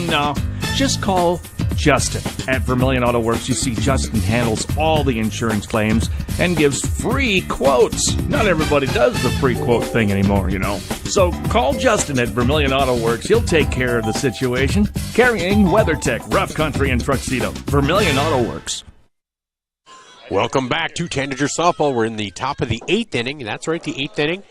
No, just call Justin. At Vermillion Auto Works, you see Justin handles all the insurance claims and gives free quotes. Not everybody does the free quote thing anymore, you know. So call Justin at Vermillion Auto Works. He'll take care of the situation. Carrying WeatherTech, Rough Country, and Tuxedo. Vermillion Auto Works. Welcome back to Tanager Softball. We're in the top of the 8th inning. That's right, the 8th inning.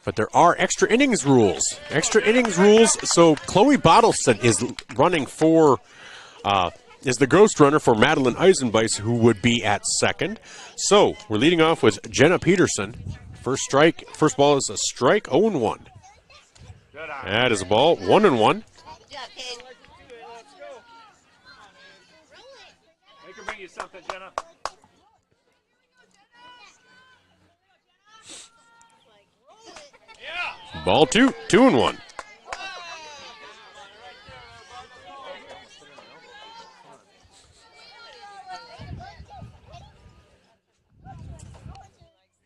But there are extra innings rules. Extra innings rules. So Chloe Bottleson is running for, is the ghost runner for Madeline Eisenbeiss, who would be at second. So we're leading off with Jenna Peterson. First ball is a strike, 0-1. That is a ball, 1-1. Make her bring you something, Jenna. Ball 2, 2-1.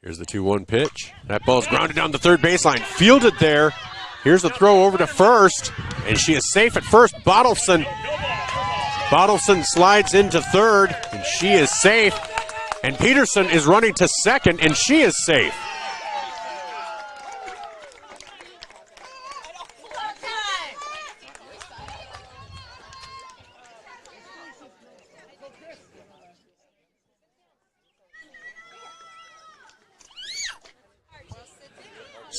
Here's the 2-1 pitch. That ball's grounded down the third baseline. Fielded there. Here's the throw over to first, and she is safe at first. Bottleson slides into third, and she is safe. And Peterson is running to second, and she is safe.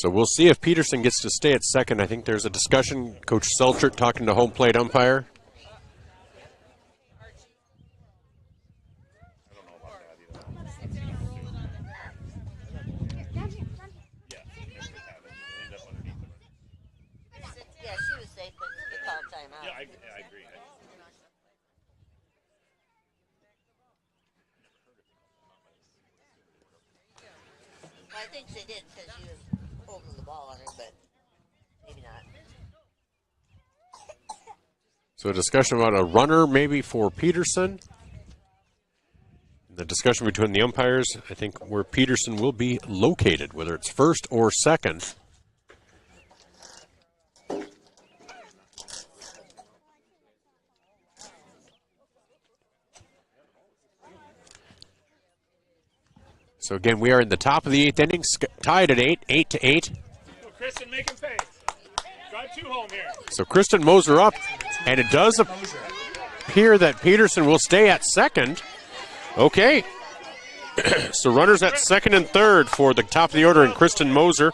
So we'll see if Peterson gets to stay at second. I think there's a discussion. Coach Selchert talking to home plate umpire. Yeah, she was safe, but she called timeout. Yeah, I agree. Well, I think they did because she was holding the ball on her, but maybe not. So a discussion about a runner maybe for Peterson. The discussion between the umpires, I think, where Peterson will be located, whether it's first or second. So again, we are in the top of the 8th inning, tied at 8-8. Go, Kristen, make him pay. Drive 2 home here. So Kristen Moser up, and it does appear that Peterson will stay at second. Okay. So runners at second and third for the top of the order, and Kristen Moser,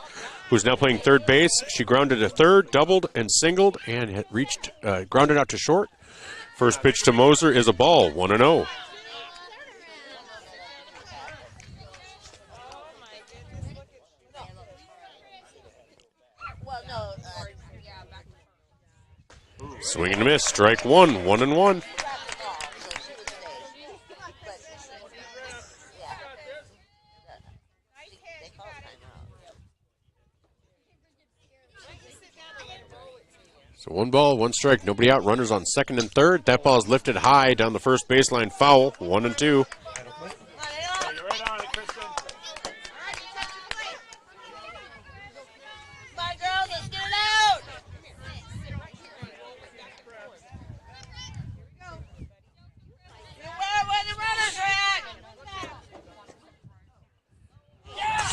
who's now playing third base. She grounded to third, doubled and singled, and had reached grounded out to short. First pitch to Moser is a ball, 1-0. Swing and a miss, strike one, 1-1. So 1 ball, 1 strike, nobody out. Runners on second and third. That ball is lifted high down the first baseline, foul, 1-2.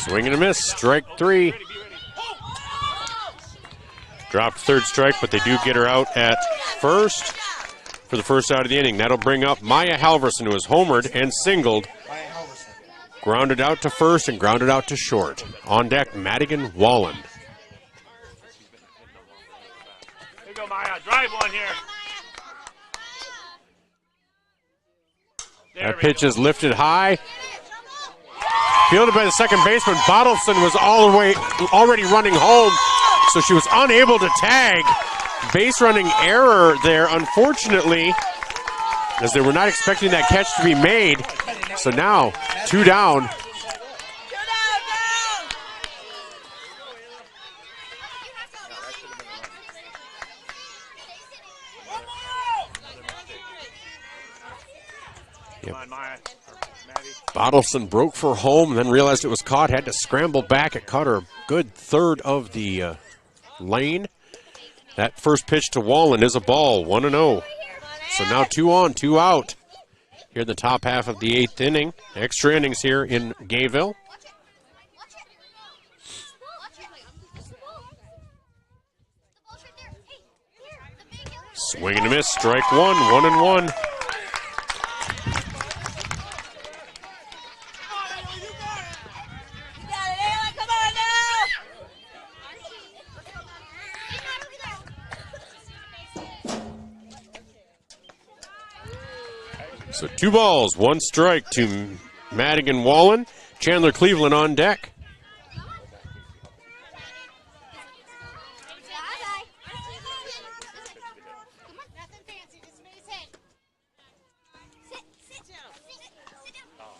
Swing and a miss, strike 3. Dropped third strike, but they do get her out at first for the first out of the inning. That'll bring up Maya Halverson, who has homered and singled. Grounded out to first and grounded out to short. On deck, Madigan Wallen. Here you go, Maya. Drive one here. That pitch is lifted high. Fielded by the second baseman. Bottleson was already running home, so she was unable to tag. Base running error there, unfortunately, as they were not expecting that catch to be made. So now, 2 down. Bottleson broke for home, then realized it was caught, had to scramble back. It caught her a good third of the lane. That first pitch to Wallen is a ball, 1-0. So now 2 on, 2 out here in the top half of the 8th inning. Extra innings here in Gayville. Swing and a miss, strike 1, 1-1. So 2 balls, 1 strike to Madigan Wallen. Chandler Cleveland on deck.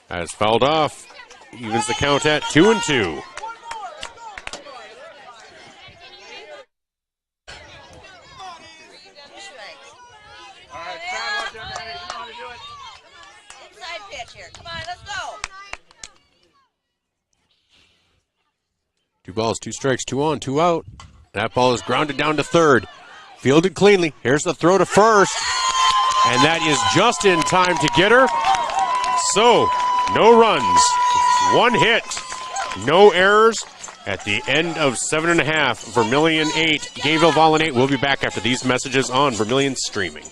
Has fouled off. Evens the count at 2-2. Two balls, 2 strikes, 2 on, 2 out. That ball is grounded down to third. Fielded cleanly. Here's the throw to first. And that is just in time to get her. So, no runs, 1 hit, no errors. At the end of 7.5, Vermillion 8, Gayville-Volin 8. We'll be back after these messages on Vermillion Streaming.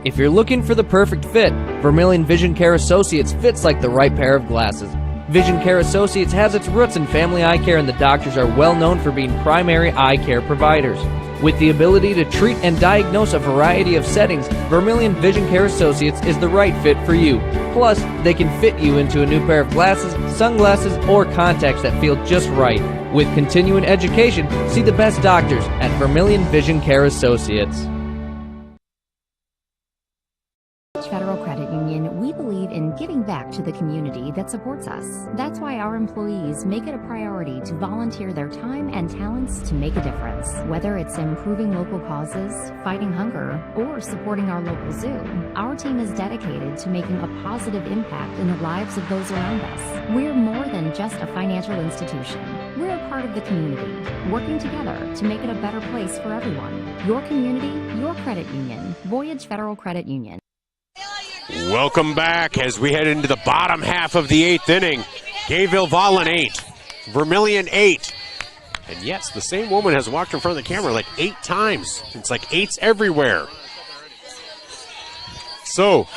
If you're looking for the perfect fit, Vermillion Vision Care Associates fits like the right pair of glasses. Vision Care Associates has its roots in family eye care, and the doctors are well known for being primary eye care providers. With the ability to treat and diagnose a variety of settings, Vermillion Vision Care Associates is the right fit for you. Plus, they can fit you into a new pair of glasses, sunglasses, or contacts that feel just right. With continuing education, see the best doctors at Vermillion Vision Care Associates. Federal Credit Union, we believe in giving back to the community that supports us. That's why our employees make it a priority to volunteer their time and talents to make a difference. Whether it's improving local causes, fighting hunger, or supporting our local zoo, our team is dedicated to making a positive impact in the lives of those around us. We're more than just a financial institution. We're a part of the community, working together to make it a better place for everyone. Your community, your credit union. Voyage Federal Credit Union. Welcome back as we head into the bottom half of the 8th inning. Gayville-Volin 8, Vermillion 8. And yes, the same woman has walked in front of the camera like 8 times. It's like 8s everywhere. So,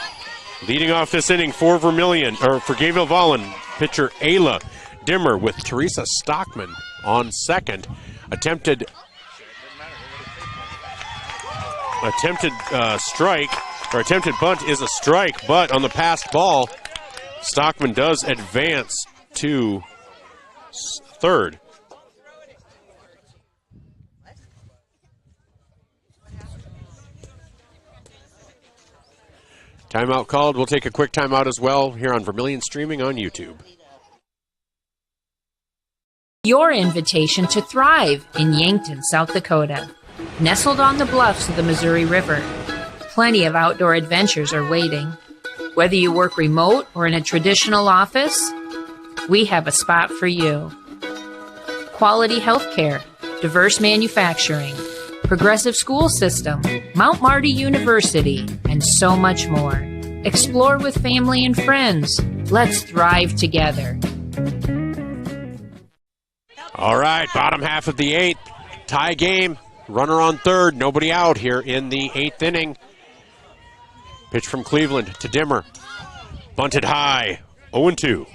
leading off this inning for Vermillion, or for Gayville-Volin, pitcher Ayla Dimmer with Teresa Stockman on second. Attempted strike. Or attempted bunt is a strike, but on the passed ball, Stockman does advance to third. Timeout called. We'll take a quick timeout as well here on Vermillion streaming on YouTube. Your invitation to thrive in Yankton, South Dakota. Nestled on the bluffs of the Missouri River, plenty of outdoor adventures are waiting. Whether you work remote or in a traditional office, we have a spot for you. Quality healthcare, diverse manufacturing, progressive school system, Mount Marty University, and so much more. Explore with family and friends. Let's thrive together. All right, bottom half of the 8th. Tie game. Runner on third. Nobody out here in the 8th inning. Pitch from Cleveland to Dimmer. Bunted high. 0-2.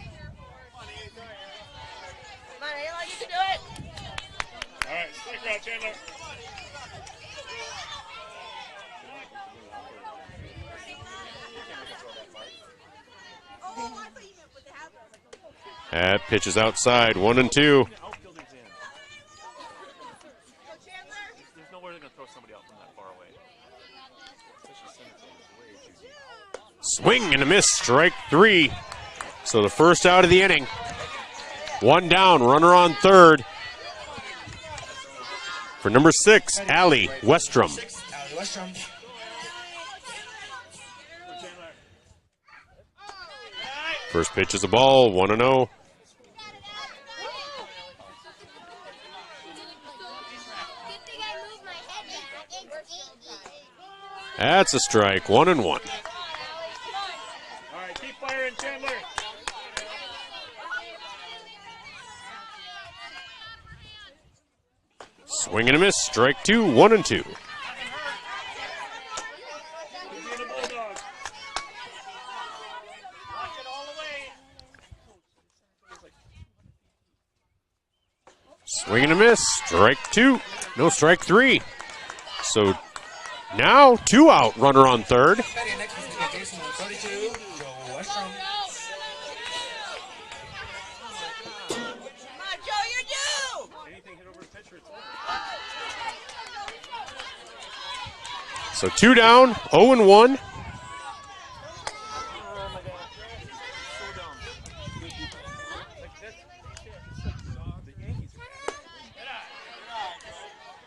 That pitch is outside. 1-2. Swing and a miss, strike 3. So the first out of the inning. 1 down, runner on third. For number 6, Allie Westrom. First pitch is a ball, 1-0. That's a strike, 1-1. Swing and a miss, strike 2, 1-2. Swing and a miss, strike 2, no, strike 3. So now 2 out, runner on third. So 2 down, 0-1.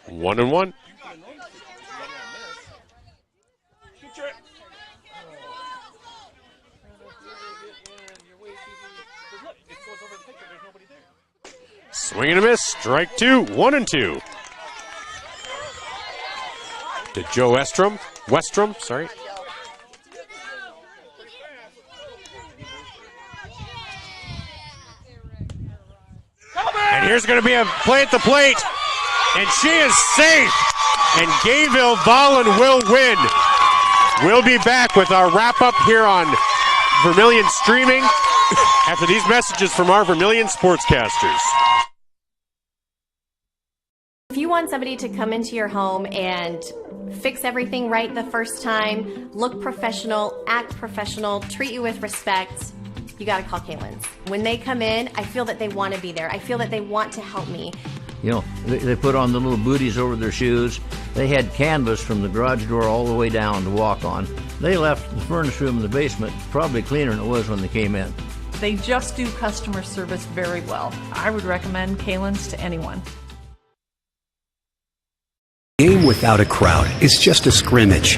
One and one. Swing and a miss, strike 2, 1-2. To Joe Westrom, sorry. And here's going to be a play at the plate, and she is safe, and Gayville-Volin will win. We'll be back with our wrap-up here on Vermillion Streaming after these messages from our Vermillion sportscasters. If you want somebody to come into your home and fix everything right the first time, look professional, act professional, treat you with respect, you got to call Kaylin's. When they come in, I feel that they want to be there. I feel that they want to help me. You know, they put on the little booties over their shoes. They had canvas from the garage door all the way down to walk on. They left the furnace room in the basement probably cleaner than it was when they came in. They just do customer service very well. I would recommend Kaylin's to anyone. A game without a crowd is just a scrimmage.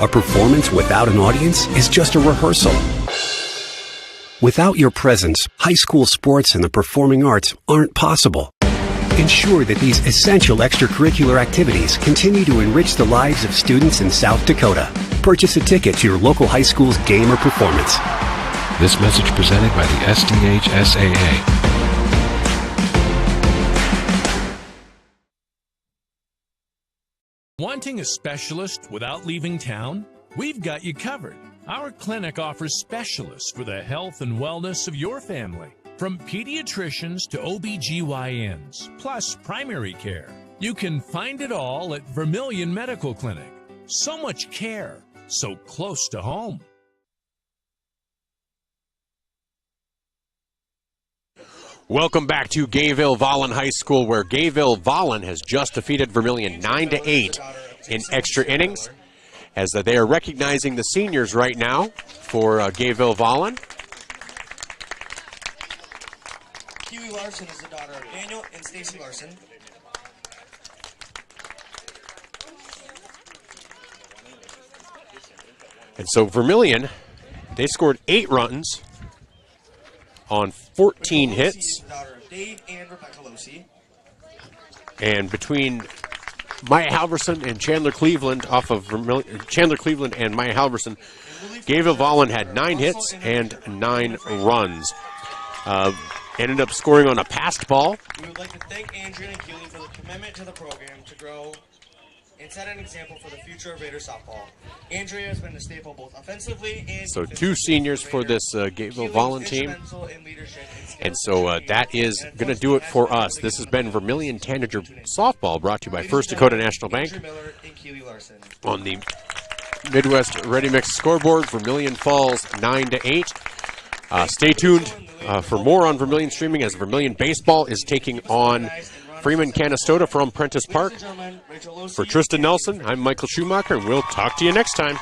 A performance without an audience is just a rehearsal. Without your presence, high school sports and the performing arts aren't possible. Ensure that these essential extracurricular activities continue to enrich the lives of students in South Dakota. Purchase a ticket to your local high school's game or performance. This message presented by the SDHSAA. Wanting a specialist without leaving town? We've got you covered. Our clinic offers specialists for the health and wellness of your family. From pediatricians to OBGYNs, plus primary care. You can find it all at Vermillion Medical Clinic. So much care, so close to home. Welcome back to Gayville-Volin High School, where Gayville-Volin has just defeated Vermillion 9-8 in extra innings, as they are recognizing the seniors right now for Gayville-Volin. Kiwi Larson is the daughter of Daniel and Stacy Larson. And so Vermillion, they scored 8 runs on 14 hits. And between Maya Halverson and Chandler Cleveland off of Chandler Cleveland and Maya Halverson, Gayville-Volin had 9 hits and 9 runs. Ended up scoring on a passed ball. We would like to thank Andrea and Keely for the commitment to the program to grow and set an example for the future of Raider softball. Andrea has been a staple both offensively and so 2 seniors for this Gayville-Volin team. And so that is going to do it for us. This has been Vermillion Tanager Softball, brought to you by First Dakota National Bank. On the Midwest Ready Mix scoreboard, Vermillion falls 9-8. Stay tuned for more on Vermillion streaming, as Vermillion Baseball is taking on Freeman Canastota from Prentice Park. For Tristan Nelson, I'm Michael Schumacher, and we'll talk to you next time.